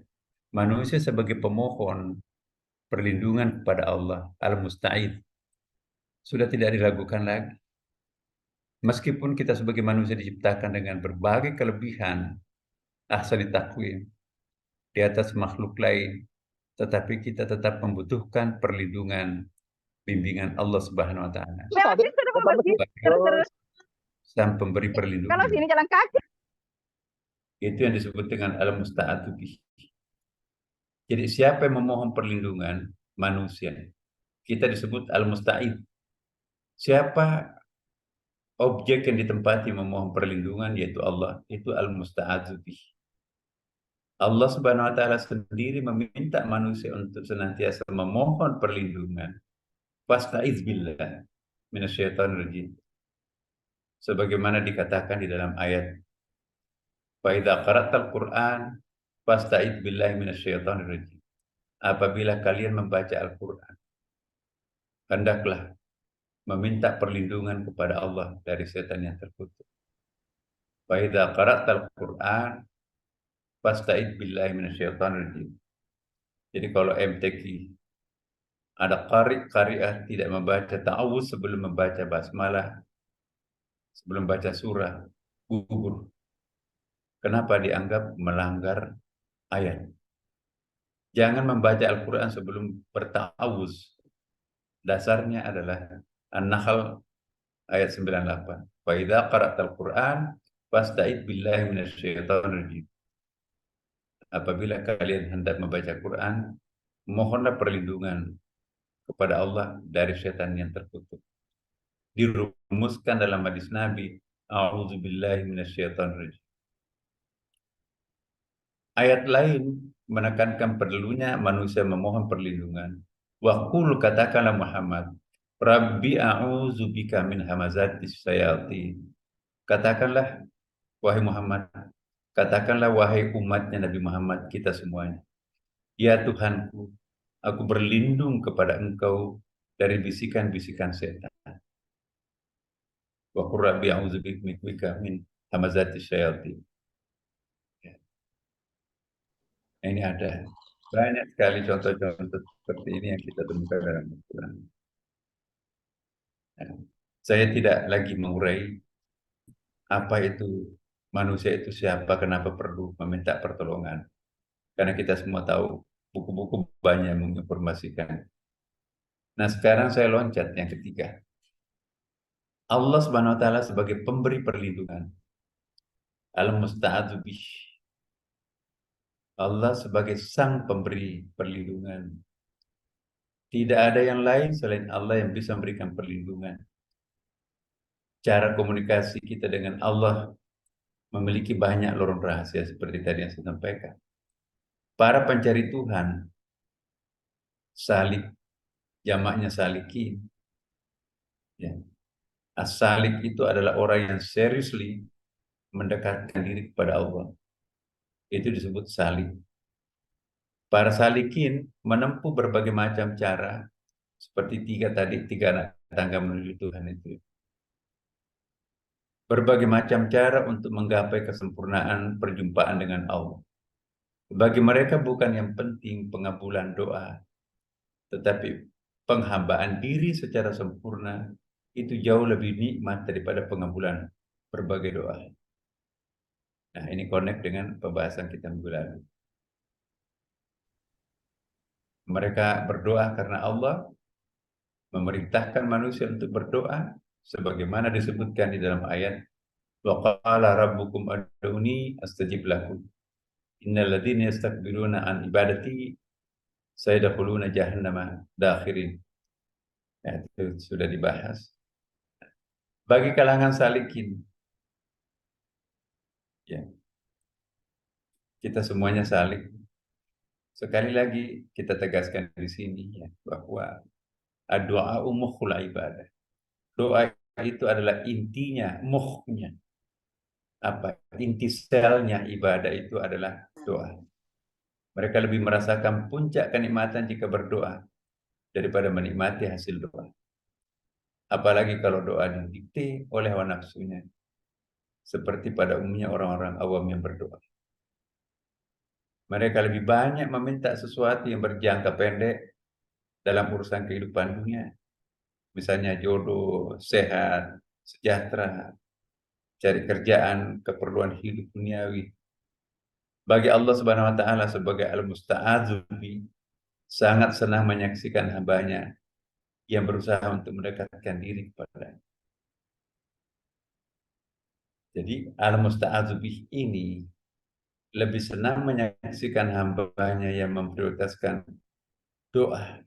sebagai pemohon perlindungan kepada Allah, al-musta'iz, sudah tidak diragukan lagi. Meskipun kita sebagai manusia diciptakan dengan berbagai kelebihan, ahsani takwim, di atas makhluk lain, tetapi kita tetap membutuhkan perlindungan, bimbingan Allah Subhanahu wa taala. Ya, habis sudah pergi. Terus. Sang pemberi Kalau perlindungan. sini jalan kaki. Itu yang disebut dengan al-musta'adu bih. Jadi siapa yang memohon perlindungan? Manusia. Kita disebut al-musta'id. Siapa objek yang ditempati memohon perlindungan? Yaitu Allah. Itu al-musta'adu bih. Allah Subhanahu wa taala sendiri meminta manusia untuk senantiasa memohon perlindungan. Fasta'iz billah minasyaitonir rajim. Sebagaimana dikatakan di dalam ayat, fa idza qara'tal Qur'an fasta'iz billahi minasyaitonir rajim. Apabila kalian membaca Al-Qur'an, hendaklah meminta perlindungan kepada Allah dari setan yang terkutuk. Fa idza qara'tal Qur'an fasta'iz billahi minasyaitonir rajim. Jadi kalau MTQ ada qari'ah tidak membaca ta'awuz sebelum membaca basmalah, sebelum baca surah, gugur. Kenapa dianggap melanggar ayat? Jangan membaca Al-Quran sebelum berta'awuz. Dasarnya adalah An-Nahl ayat 98. Fa idza qara'tal Qur'an fasta'id billahi minasyaitonir rajim. Apabila kalian hendak membaca Quran, mohonlah perlindungan kepada Allah dari setan yang terkutuk. Dirumuskan dalam hadis Nabi, a'udzubillahi minasyaitonir rajim. Ayat lain menekankan perlunya manusia memohon perlindungan. Wa qul, katakanlah Muhammad, Rabbi a'udzubika min hamazatis syayatin. Katakanlah wahai Muhammad, katakanlah wahai umatnya Nabi Muhammad, kita semuanya, ya Tuhanku, aku berlindung kepada Engkau dari bisikan-bisikan setan. Wa qur rabbi a'udzubika min hamazatis syayatin. Ini ada banyak sekali contoh-contoh seperti ini yang kita temukan dalam Al-Quran. Saya tidak lagi mengurai apa itu manusia itu siapa, kenapa perlu meminta pertolongan. Karena kita semua tahu buku-buku banyak menginformasikan. Nah, sekarang saya loncat yang ketiga. Allah Subhanahu wa taala sebagai pemberi perlindungan. Al-Musta'adzu bih. Allah sebagai sang pemberi perlindungan. Tidak ada yang lain selain Allah yang bisa memberikan perlindungan. Cara komunikasi kita dengan Allah memiliki banyak lorong rahasia seperti tadi yang saya sampaikan. Para pencari Tuhan, salik, jamaknya salikin. Ya. As-salik itu adalah orang yang seriously mendekatkan diri kepada Allah. Itu disebut salik. Para salikin menempuh berbagai macam cara, seperti tiga anak tangga menuju Tuhan itu. Berbagai macam cara untuk menggapai kesempurnaan perjumpaan dengan Allah. Bagi mereka bukan yang penting pengabulan doa, tetapi penghambaan diri secara sempurna itu jauh lebih nikmat daripada pengabulan berbagai doa. Nah, ini connect dengan pembahasan kita minggu lalu. Mereka berdoa karena Allah memerintahkan manusia untuk berdoa sebagaimana disebutkan di dalam ayat, wa qala rabbukum ad'uni astajib lakum innal ladzina yastakbiruna an ibadati sayadkhuluna jahannama dakhirin. Ya, itu sudah dibahas. Bagi kalangan salikin, ya, kita semuanya salik. Sekali lagi kita tegaskan di sini ya, bahwa doa mukhul ibadah. Doa itu adalah intinya, mukhnya. Apa? Inti selnya ibadah itu adalah doa. Mereka lebih merasakan puncak kenikmatan jika berdoa daripada menikmati hasil doa. Apalagi kalau doa didikte oleh hawa nafsunya. Seperti pada umumnya orang-orang awam yang berdoa. Mereka lebih banyak meminta sesuatu yang berjangka pendek dalam urusan kehidupan dunia. Misalnya jodoh, sehat, sejahtera, cari kerjaan, keperluan hidup duniawi. Bagi Allah Subhanahu wa taala sebagai Al-Musta'adzubi, sangat senang menyaksikan hambanya yang berusaha untuk mendekatkan diri kepada. Jadi Al-Musta'adzubi ini lebih senang menyaksikan hambanya yang memprioritaskan doa,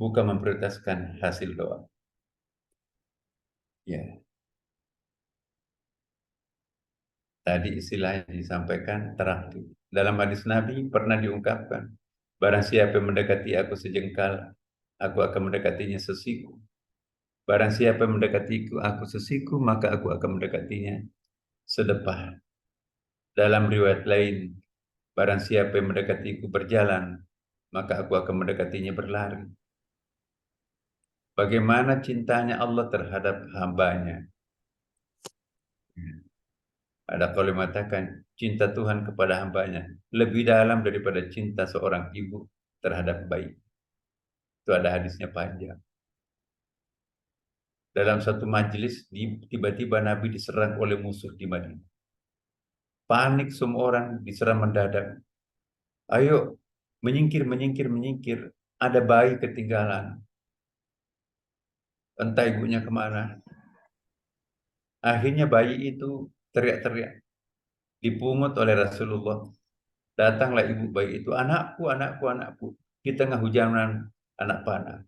bukan memprioritaskan hasil doa. Ya, tadi istilahnya disampaikan terakhir. Dalam hadis Nabi pernah diungkapkan, barang siapa yang mendekati aku sejengkal, aku akan mendekatinya sesiku. Barang siapa yang mendekati aku sesiku, maka aku akan mendekatinya sedepah. Dalam riwayat lain, barang siapa yang mendekatiku berjalan, maka aku akan mendekatinya berlari. Bagaimana cintanya Allah terhadap hambanya. Ada kalau mengatakan cinta Tuhan kepada hambanya lebih dalam daripada cinta seorang ibu terhadap bayi. Itu ada hadisnya panjang. Dalam satu majelis, tiba-tiba Nabi diserang oleh musuh di Madinah. Panik semua orang, diserang mendadak. Ayo, menyingkir, menyingkir, menyingkir. Ada bayi ketinggalan. Entah ibunya kemana. Akhirnya bayi itu teriak-teriak. Dipungut oleh Rasulullah. Datanglah ibu bayi itu. Anakku, anakku, anakku. Di tengah hujanan anak panah.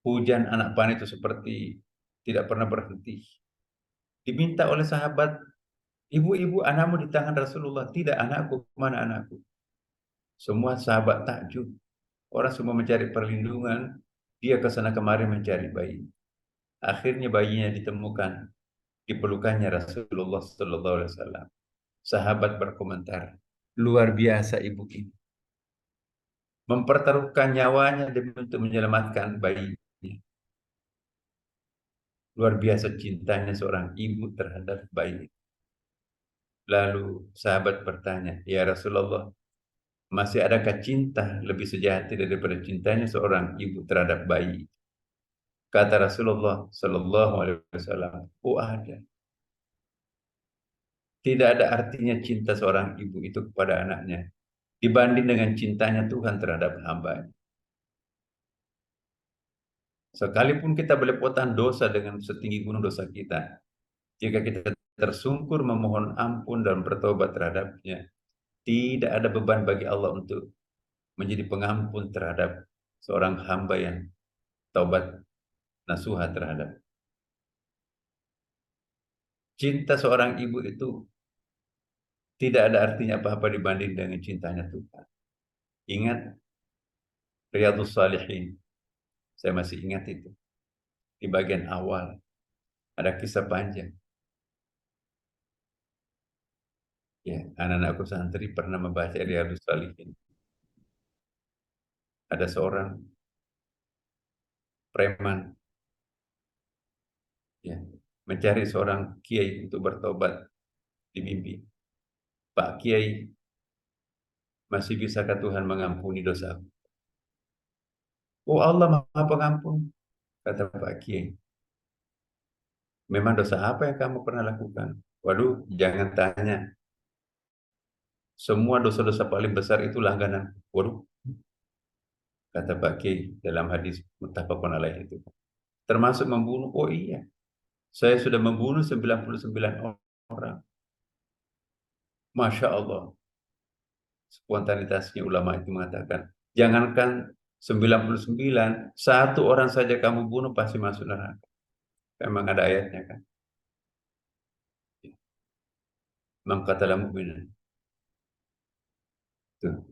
Hujan anak panah itu seperti tidak pernah berhenti. Diminta oleh sahabat, ibu-ibu anakmu di tangan Rasulullah. Tidak, anakku, mana anakku? Semua sahabat takjub. Orang semua mencari perlindungan. Dia ke sana kemari mencari bayi. Akhirnya bayinya ditemukan. Dipelukannya Rasulullah Sallallahu Alaihi Wasallam. Sahabat berkomentar, luar biasa ibu ini. Mempertaruhkan nyawanya demi untuk menyelamatkan bayinya. Luar biasa cintanya seorang ibu terhadap bayi. Lalu sahabat bertanya, ya Rasulullah, masih adakah cinta lebih sejati daripada cintanya seorang ibu terhadap bayi? Kata Rasulullah Sallallahu Alaihi Wasallam, oh ada. Tidak ada artinya cinta seorang ibu itu kepada anaknya dibanding dengan cintanya Tuhan terhadap hambanya. Sekalipun kita belepotan dosa dengan setinggi gunung dosa kita, jika kita tersungkur memohon ampun dan bertobat terhadapnya, tidak ada beban bagi Allah untuk menjadi pengampun terhadap seorang hamba yang taubat nasuha terhadap. Cinta seorang ibu itu tidak ada artinya apa-apa dibanding dengan cintanya Tuhan. Ingat Riyadhus Shalihin. Saya masih ingat itu. Di bagian awal ada kisah panjang. Ya, anak-anakku santri pernah membaca Riyadhus Shalihin. Ada seorang preman ya, mencari seorang kiai untuk bertobat di mimpi. Pak Kiai, masih bisakah Tuhan mengampuni dosa? Oh Allah Maha Pengampun, kata Pak Kiai. Memang dosa apa yang kamu pernah lakukan? Waduh, jangan tanya. Semua dosa-dosa paling besar itu langganan. Waduh, kata Pak Kiai dalam hadis muttafaqun alaih itu. Termasuk membunuh. Oh iya, saya sudah membunuh 99 orang. Masya Allah. Spontanitasnya ulama itu mengatakan, jangankan 99, satu orang saja kamu bunuh pasti masuk neraka. Memang ada ayatnya kan. man qatala mu'minan. Tuh.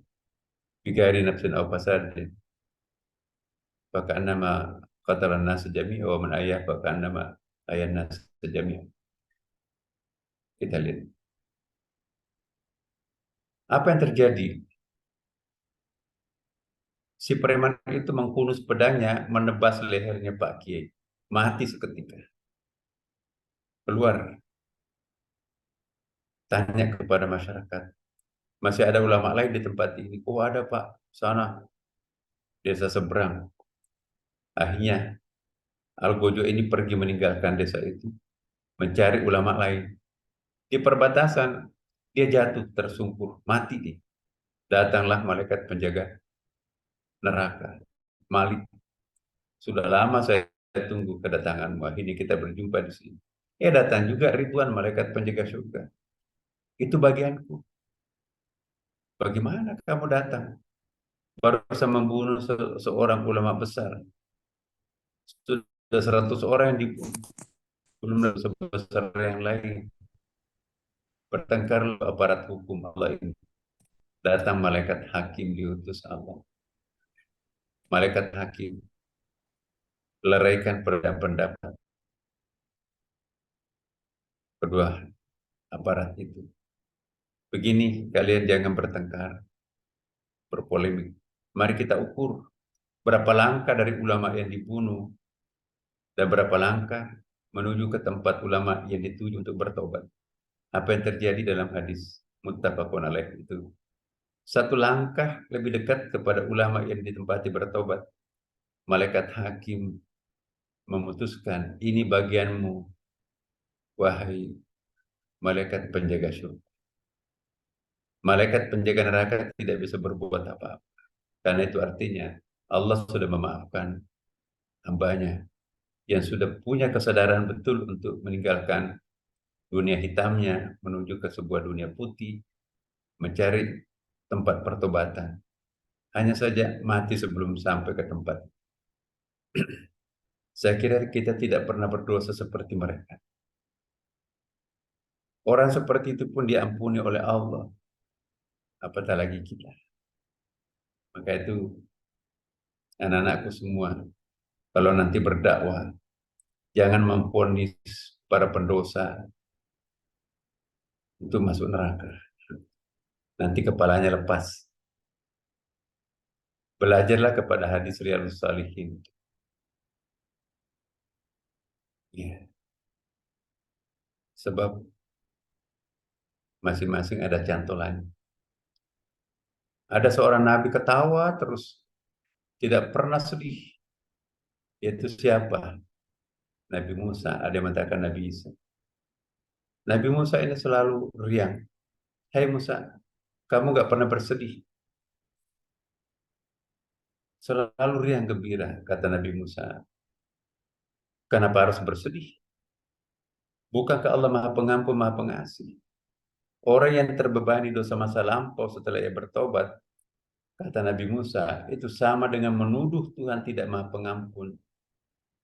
Bighairi nafsin aw fasadin. Faka'annama qatala an-nas jami'a wa man ahya faka'annama ahya an-nas jami'a. Kita lihat. Apa yang terjadi? Si preman itu menghunus pedangnya, menebas lehernya Pak Kiai. Mati seketika. Keluar. Tanya kepada masyarakat. Masih ada ulama lain di tempat ini? Oh ada Pak, sana. Desa seberang. Akhirnya Algojo ini pergi meninggalkan desa itu. Mencari ulama lain. Di perbatasan, dia jatuh tersungkur. Mati dia. Datanglah malaikat penjaga neraka. Malik. Sudah lama saya tunggu kedatanganmu. Akhirnya kita berjumpa di sini. Ya datang juga ribuan malaikat penjaga surga. Itu bagianku. Bagaimana kamu datang? Baru bisa membunuh seorang ulama besar. Sudah 100 orang yang dibunuh. Belum ada sebesar yang lain. Bertengkar aparat hukum Allah ini. Datang malaikat hakim diutus Allah. Malaikat hakim leraikan perbedaan pendapat kedua aparat itu. Begini, kalian jangan bertengkar, berpolemik. Mari kita ukur berapa langkah dari ulama yang dibunuh dan berapa langkah menuju ke tempat ulama yang dituju untuk bertobat. Apa yang terjadi dalam hadis muttafaqun alaih itu. Satu langkah lebih dekat kepada ulama yang ditempati bertobat. Malaikat hakim memutuskan, ini bagianmu, wahai malaikat penjaga surga. Malaikat penjaga neraka tidak bisa berbuat apa-apa. Karena itu artinya Allah sudah memaafkan hambanya yang sudah punya kesadaran betul untuk meninggalkan dunia hitamnya menuju ke sebuah dunia putih, mencari tempat pertobatan. Hanya saja mati sebelum sampai ke tempat. Saya kira kita tidak pernah berdosa seperti mereka. Orang seperti itu pun diampuni oleh Allah. Apatah lagi kita. Maka itu anak-anakku semua, kalau nanti berdakwah, jangan memvonis para pendosa untuk masuk neraka. Nanti kepalanya lepas. Belajarlah kepada hadis Riyadhus Shalihin. Ya. Sebab masing-masing ada cantolannya. Ada seorang nabi ketawa terus, tidak pernah sedih. Yaitu siapa? Nabi Musa, ada yang mengatakan Nabi Isa. Nabi Musa ini selalu riang. Hai Musa, kamu gak pernah bersedih. Selalu riang gembira, kata Nabi Musa. Kenapa harus bersedih? Bukankah Allah Maha Pengampun, Maha Pengasih? Orang yang terbebani dosa masa lampau setelah ia bertobat, kata Nabi Musa, itu sama dengan menuduh Tuhan tidak Maha Pengampun,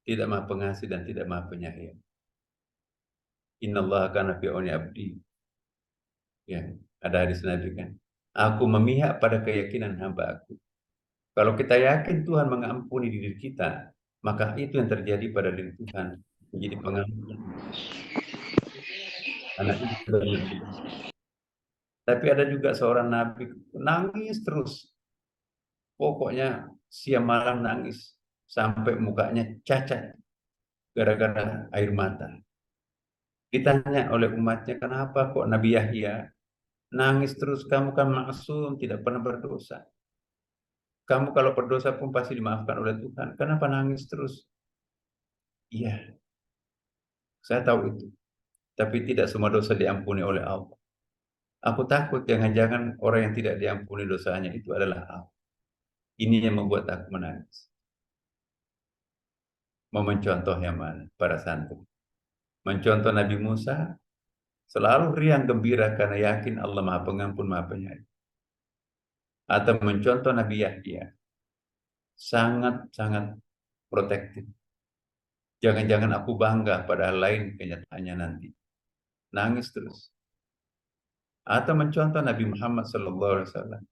tidak Maha Pengasih, dan tidak Maha Penyayang. Innallaha kana fi auni abdi. Ya, ada hadis Nabi kan. Aku memihak pada keyakinan hamba aku. Kalau kita yakin Tuhan mengampuni diri kita, maka itu yang terjadi pada diri Tuhan, menjadi pengampun. Anak itu. Tapi ada juga seorang nabi nangis terus. Pokoknya siang malam nangis sampai mukanya cacat gara-gara air mata. Ditanya oleh umatnya, kenapa kok Nabi Yahya nangis terus? Kamu kan maksum, tidak pernah berdosa. Kamu kalau berdosa pun pasti dimaafkan oleh Tuhan. Kenapa nangis terus? Iya, saya tahu itu. Tapi tidak semua dosa diampuni oleh Allah. Aku takut jangan-jangan orang yang tidak diampuni dosanya itu adalah Allah. Ini yang membuat aku menangis. Mau mencontoh yang mana? Para santri. Mencontoh Nabi Musa, selalu riang gembira karena yakin Allah Maha Pengampun, Maha Penyayang. Atau mencontoh Nabi Yahya, sangat-sangat protektif. Jangan-jangan aku bangga, padahal lain kenyataannya nanti. Nangis terus. atau mencontoh Nabi Muhammad SAW.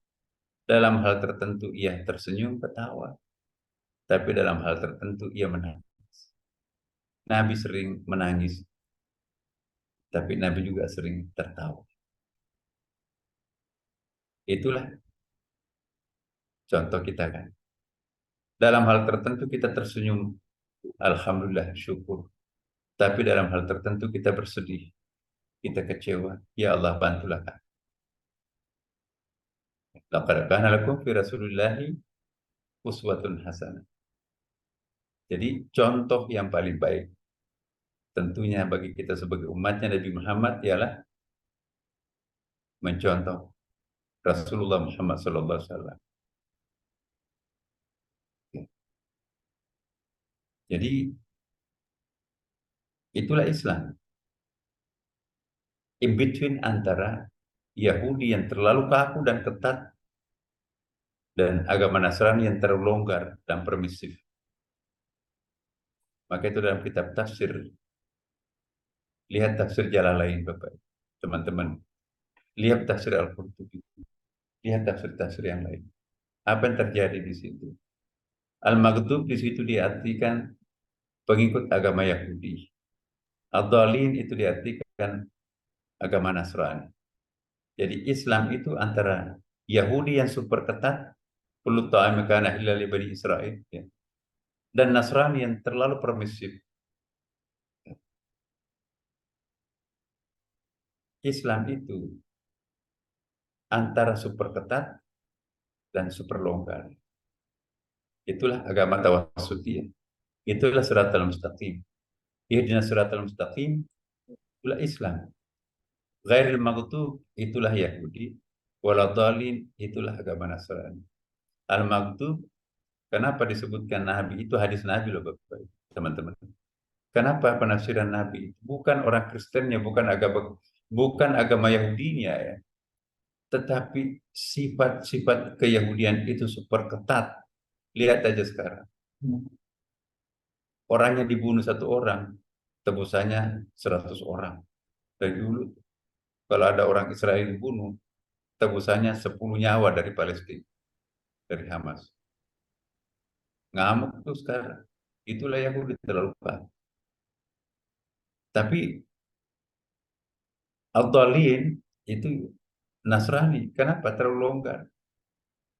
Dalam hal tertentu ia tersenyum ketawa, tapi dalam hal tertentu ia menangis. Nabi sering menangis, tapi Nabi juga sering tertawa. Itulah contoh kita kan. Dalam hal tertentu kita tersenyum, alhamdulillah, syukur. Tapi dalam hal tertentu kita bersedih, kita kecewa, ya Allah bantulah kami. Laqad kana lakum fi Rasulillahi uswatun hasanah. Jadi contoh yang paling baik tentunya bagi kita sebagai umatnya Nabi Muhammad ialah mencontoh Rasulullah Muhammad SAW. Jadi itulah Islam. In between antara Yahudi yang terlalu kaku dan ketat dan agama Nasrani yang terlalu longgar dan permisif. Maka itu dalam kitab tafsir, lihat tafsir Jalalain Bapak, teman-teman. Lihat tafsir Al-Qurtubi. Lihat tafsir-tafsir yang lain. Apa yang terjadi di situ? Al-Maghdub di situ diartikan pengikut agama Yahudi. Ad-Dhalin itu diartikan agama Nasrani. Jadi Islam itu antara Yahudi yang super ketat, kullu ta'ami kana halal li bani Israil, ya, dan Nasrani yang terlalu permisif. Islam itu antara super ketat dan super longgar. Itulah agama tawasutiyah. Itulah siratal mustaqim. Ihdinas siratal mustaqim, itulah Islam. Ghairil maghdub, itulah Yahudi. Waladhalin, itulah agama Nasrani. Al-Maghdub, kenapa disebutkan Nabi? Itu hadis Nabi loh Bapak, teman-teman. Kenapa penafsiran Nabi? Bukan orang Kristennya, bukan agama Yahudinya ya. Tetapi sifat-sifat keyahudian itu super ketat. Lihat aja sekarang. Orangnya dibunuh satu orang, tebusannya 100 orang. Dari dulu, kalau ada orang Israel dibunuh, tebusannya 10 nyawa dari Palestina, dari Hamas. Ngamuk tuh sekarang. Itulah Yahudi terlalu parah. Tapi Al-Dhalin itu Nasrani. Kenapa? Terlalu longgar.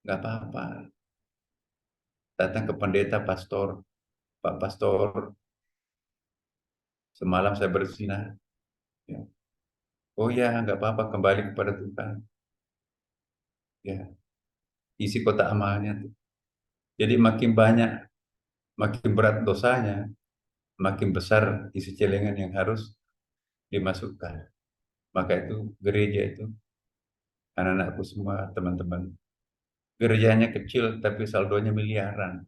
Nggak apa-apa. Datang ke pendeta, pastor. Pak pastor, semalam saya berzina. Ya. Oh ya, nggak apa-apa, kembali kepada Tuhan. Ya, isi kotak amalnya tuh. Jadi makin banyak, makin berat dosanya, makin besar isi celengan yang harus dimasukkan. Maka itu gereja itu, anak-anakku semua, teman-teman, gerejanya kecil tapi saldonya miliaran.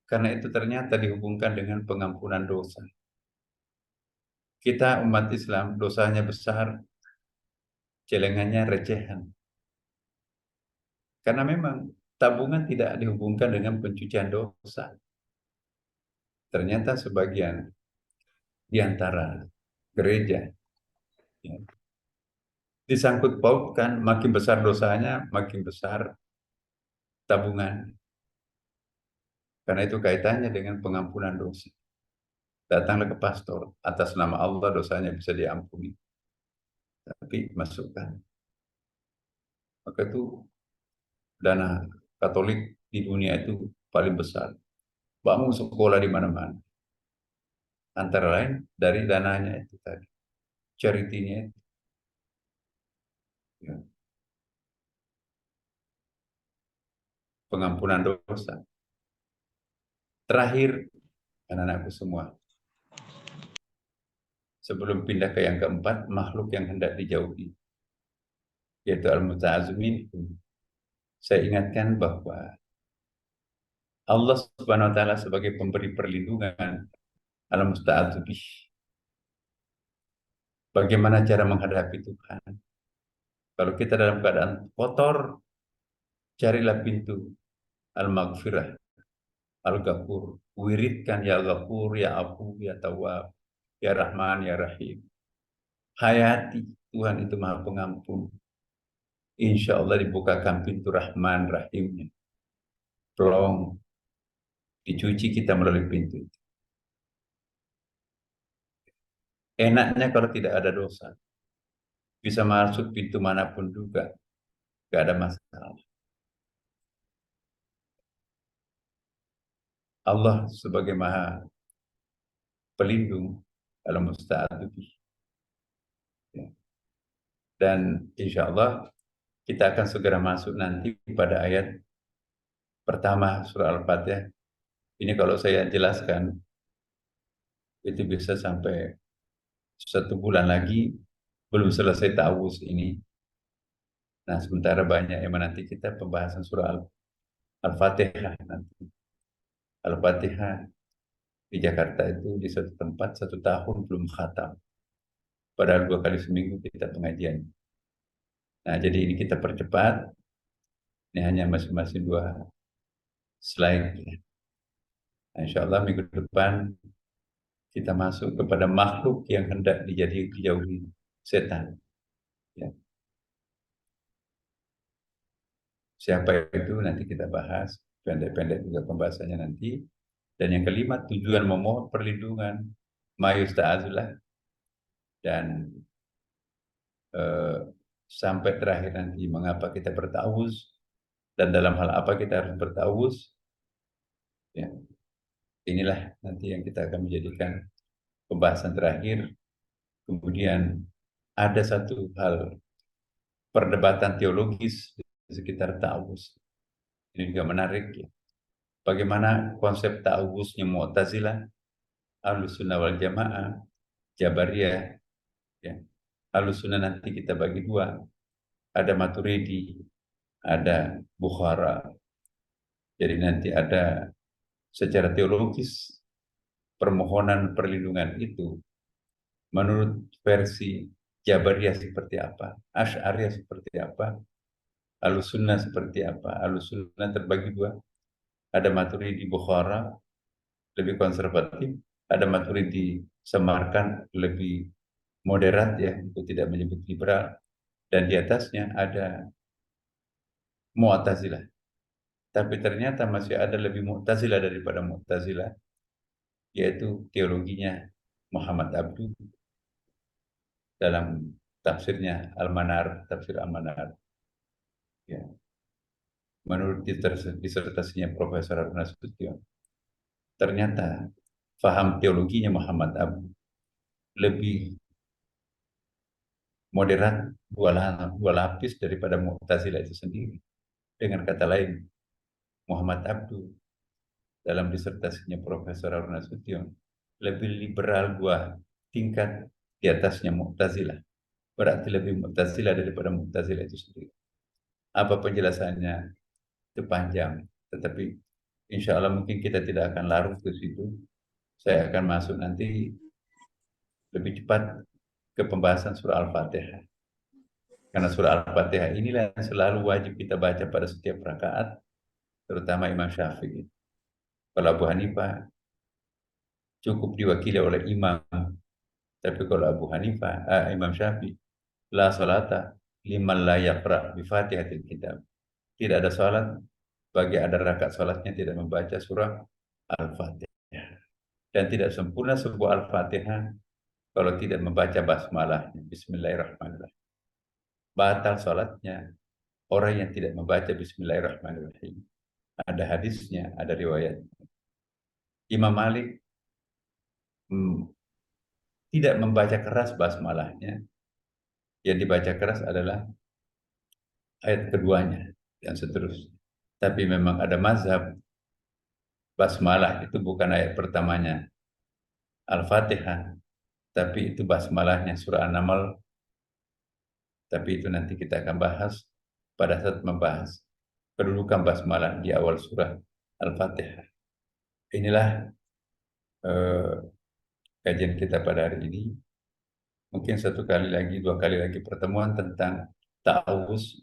Karena itu ternyata dihubungkan dengan pengampunan dosa. Kita umat Islam dosanya besar, celengannya recehan. Karena memang tabungan tidak dihubungkan dengan pencucian dosa. Ternyata sebagian di antara gereja ya, disangkut pautkan, makin besar dosanya, makin besar tabungan. Karena itu kaitannya dengan pengampunan dosa. Datanglah ke pastor, atas nama Allah dosanya bisa diampuni. Tapi masukkan. Maka itu dana Katolik di dunia itu paling besar. Bangun sekolah di mana-mana. Antara lain dari dananya itu tadi. Charity-nya itu. Ya. Pengampunan dosa. Terakhir, anak-anakku semua. Sebelum pindah ke yang keempat, makhluk yang hendak dijauhi. Yaitu al-muta'azimin. Saya ingatkan bahwa Allah Subhanahu wa taala sebagai pemberi perlindungan al-musta'adzibih. Bagaimana cara menghadapi Tuhan? Kalau kita dalam keadaan kotor, carilah pintu al-maghfirah, al-ghafur. Wiridkan ya Ghafur, ya Afu, ya Tawwab, ya Rahman, ya Rahim. Hayati Tuhan itu Maha Pengampun. Insya Allah dibukakan pintu Rahman Rahimnya. Tolong dicuci kita melalui pintu itu. Enaknya kalau tidak ada dosa. Bisa masuk pintu manapun juga. Gak ada masalah. Allah sebagai Maha Pelindung dalam musta'adu bih. Ya. Dan insya Allah kita akan segera masuk nanti pada ayat pertama surah Al-Fatihah. Ini kalau saya jelaskan, itu bisa sampai 1 bulan lagi, belum selesai ta'awuz ini. Nah, sementara banyak yang menanti kita pembahasan surah Al-Fatihah nanti. Al-Fatihah di Jakarta itu di satu tempat 1 tahun belum khatam. Padahal 2 kali seminggu kita pengajian. Nah, jadi ini kita percepat. Ini hanya masing-masing 2 slide. Nah, insya Allah minggu depan kita masuk kepada makhluk yang hendak dijauhi setan. Ya. Siapa itu nanti kita bahas. Pendek-pendek juga pembahasannya nanti. Dan yang kelima, tujuan memohon perlindungan. Mayusta'azulah. Dan sampai terakhir nanti mengapa kita bertawuz. Dan dalam hal apa kita harus bertawuz. Ya. Inilah nanti yang kita akan menjadikan pembahasan terakhir. Kemudian ada satu hal perdebatan teologis di sekitar ta'awuz. Ini juga menarik ya. Bagaimana konsep ta'awuznya Mu'tazilah, Ahlussunnah wal Jamaah, Jabariyah. Ya. Ahlussunnah nanti kita bagi 2. Ada Maturidi, ada Bukhara. Jadi nanti ada secara teologis permohonan perlindungan itu menurut versi Jabariyah seperti apa, Asy'ariyah seperti apa, Ahlussunnah seperti apa. Ahlussunnah terbagi 2. Ada Maturidi Bukhara, lebih konservatif. Ada Maturidi Samarkand, lebih moderat ya, itu tidak menyebut liberal. Dan di atasnya ada Mu'tazilah. Tapi ternyata masih ada lebih Mu'tazilah daripada Mu'tazilah, yaitu teologinya Muhammad Abduh dalam tafsirnya Al-Manar, tafsir Al-Manar. Ya. Menurut disertasinya Profesor Harun Nasution, ternyata faham teologinya Muhammad Abduh lebih moderat 2 lapis daripada Mu'tazilah itu sendiri. Dengan kata lain, Muhammad Abduh dalam disertasinya Profesor Harun Nasution lebih liberal 2 tingkat di atasnya Mu'tazilah. Berarti lebih Mu'tazilah daripada Mu'tazilah itu sendiri. Apa penjelasannya? Itu panjang, tetapi insya Allah mungkin kita tidak akan larut ke situ. Saya akan masuk nanti lebih cepat ke pembahasan surah Al-Fatihah. Karena surah Al-Fatihah inilah yang selalu wajib kita baca pada setiap rakaat, terutama Imam Syafi'i. Kalau Abu Hanifah cukup diwakili oleh imam, tapi kalau Imam Syafi'i, la salata liman la yaqra bi Fatihatil kitab. Tidak ada salat bagi ada rakaat salatnya tidak membaca surah Al-Fatihah. Dan tidak sempurna sebuah Al-Fatihah kalau tidak membaca basmalahnya, Bismillahirrahmanirrahim. Batal salatnya orang yang tidak membaca Bismillahirrahmanirrahim. Ada hadisnya, ada riwayat. Imam Malik tidak membaca keras basmalahnya. Yang dibaca keras adalah ayat keduanya dan seterusnya. Tapi memang ada mazhab basmalah itu bukan ayat pertamanya Al-Fatihah, tapi itu basmalahnya surah An-Naml. Tapi itu nanti kita akan bahas pada saat membahas kedudukan basmalah di awal surah Al-Fatihah. Inilah kajian kita pada hari ini. Mungkin 1 kali lagi, 2 kali lagi pertemuan tentang ta'awuz,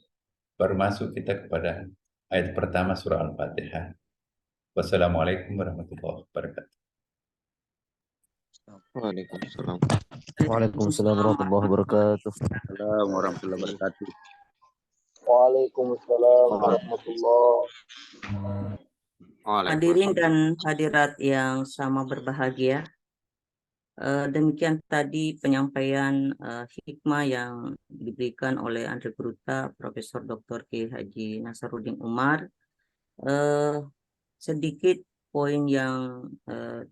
baru masuk kita kepada ayat pertama surah Al-Fatihah. Wassalamualaikum warahmatullahi wabarakatuh. Waalaikumsalam. Waalaikumsalam warahmatullahi wabarakatuh. Assalamualaikum warahmatullahi wabarakatuh. Waalaikumsalam warahmatullahi. Hadirin dan hadirat yang sama berbahagia. Demikian tadi penyampaian hikmah yang diberikan oleh Andre Gruta, Profesor Dr. Kiai Haji Nasaruddin Umar. Sedikit poin yang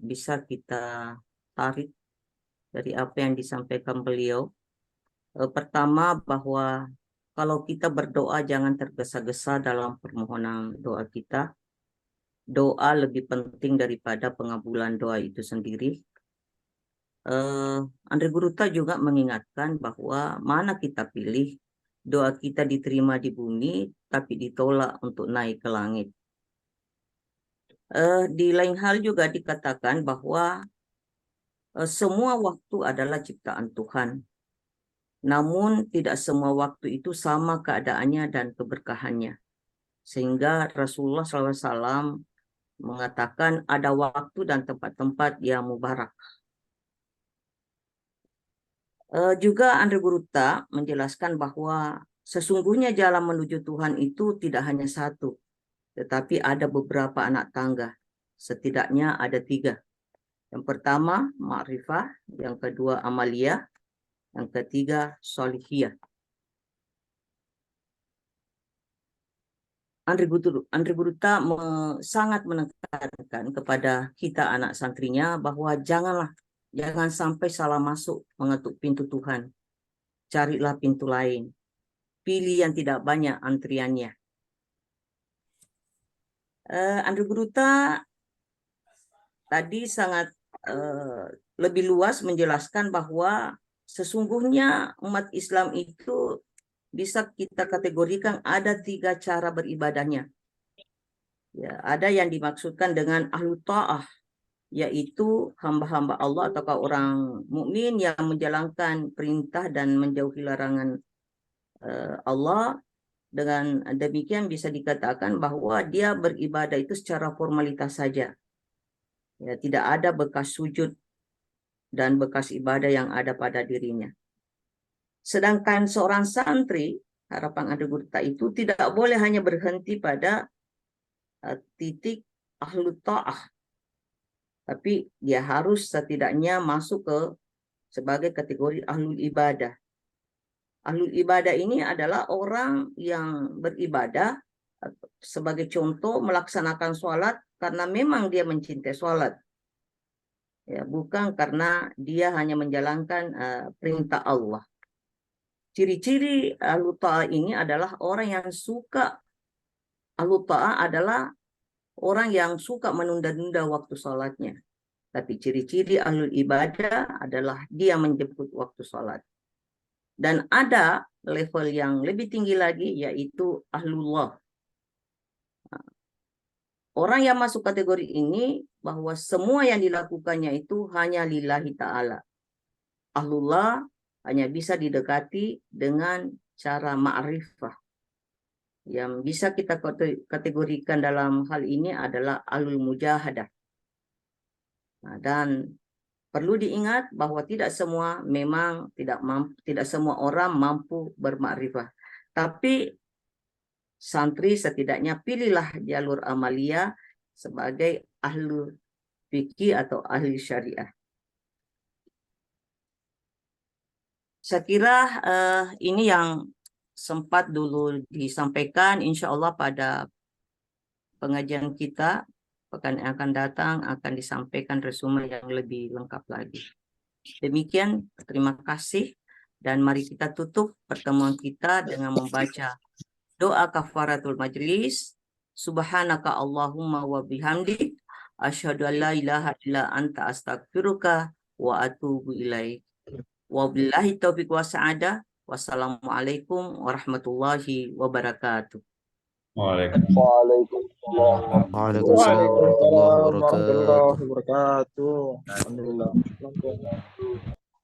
bisa kita tarik dari apa yang disampaikan beliau. Pertama, bahwa kalau kita berdoa jangan tergesa-gesa dalam permohonan doa kita. Doa lebih penting daripada pengabulan doa itu sendiri. Andre Guruta juga mengingatkan bahwa mana kita pilih, doa kita diterima di bumi tapi ditolak untuk naik ke langit. Di lain hal juga dikatakan bahwa semua waktu adalah ciptaan Tuhan. Namun tidak semua waktu itu sama keadaannya dan keberkahannya. Sehingga Rasulullah SAW mengatakan ada waktu dan tempat-tempat yang mubarak. Juga Andre Guruta menjelaskan bahwa sesungguhnya jalan menuju Tuhan itu tidak hanya satu, tetapi ada beberapa anak tangga. Setidaknya ada 3. Yang pertama, ma'rifah. Yang kedua, amaliyah. Yang ketiga, solihiyah. Andre Guruta sangat menekankan kepada kita anak santrinya bahwa jangan sampai salah masuk mengetuk pintu Tuhan. Carilah pintu lain. Pilih yang tidak banyak antriannya. Andre Guruta tadi sangat lebih luas menjelaskan bahwa sesungguhnya umat Islam itu bisa kita kategorikan ada 3 cara beribadahnya. Ya, ada yang dimaksudkan dengan ahlu ta'ah, yaitu hamba-hamba Allah atau orang mukmin yang menjalankan perintah dan menjauhi larangan Allah. Dengan demikian bisa dikatakan bahwa dia beribadah itu secara formalitas saja. Ya, tidak ada bekas sujud dan bekas ibadah yang ada pada dirinya. Sedangkan seorang santri, harapan Andre Guruta itu tidak boleh hanya berhenti pada titik ahlu ta'ah, tapi dia harus setidaknya masuk ke sebagai kategori ahlul ibadah. Ahlul ibadah ini adalah orang yang beribadah, sebagai contoh melaksanakan sholat karena memang dia mencintai sholat. Ya, bukan karena dia hanya menjalankan perintah Allah. Ciri-ciri ahlu ta'ah ini adalah orang yang suka, ahlu ta'ah adalah orang yang suka menunda-nunda waktu sholatnya. Tapi ciri-ciri ahlul ibadah adalah dia menjemput waktu sholat. Dan ada level yang lebih tinggi lagi, yaitu ahlullah. Orang yang masuk kategori ini, bahwa semua yang dilakukannya itu hanya lillahi ta'ala. Ahlullah hanya bisa didekati dengan cara ma'rifah. Yang bisa kita kategorikan dalam hal ini adalah ahlul mujahadah. Nah, dan perlu diingat bahwa tidak semua tidak semua orang mampu bermakrifah. Tapi santri setidaknya pilihlah jalur amalia sebagai ahlu fikih atau ahli syariah. Saya kira ini yang sempat dulu disampaikan. Insya Allah pada pengajian kita pekan yang akan datang akan disampaikan resume yang lebih lengkap lagi. Demikian, terima kasih. Dan mari kita tutup pertemuan kita dengan membaca doa kafaratul majlis. Subhanaka Allahumma wa bihamdik. Asyhadu an la ilaha illa anta astaghfiruka wa atubu ilaik. Wabillahi taufiq wa sa'adah. Wassalamualaikum warahmatullahi wabarakatuh. Waalaikumsalam Waalaikumsalam warahmatullahi wabarakatuh. wabarakatuh. Alhamdulillah.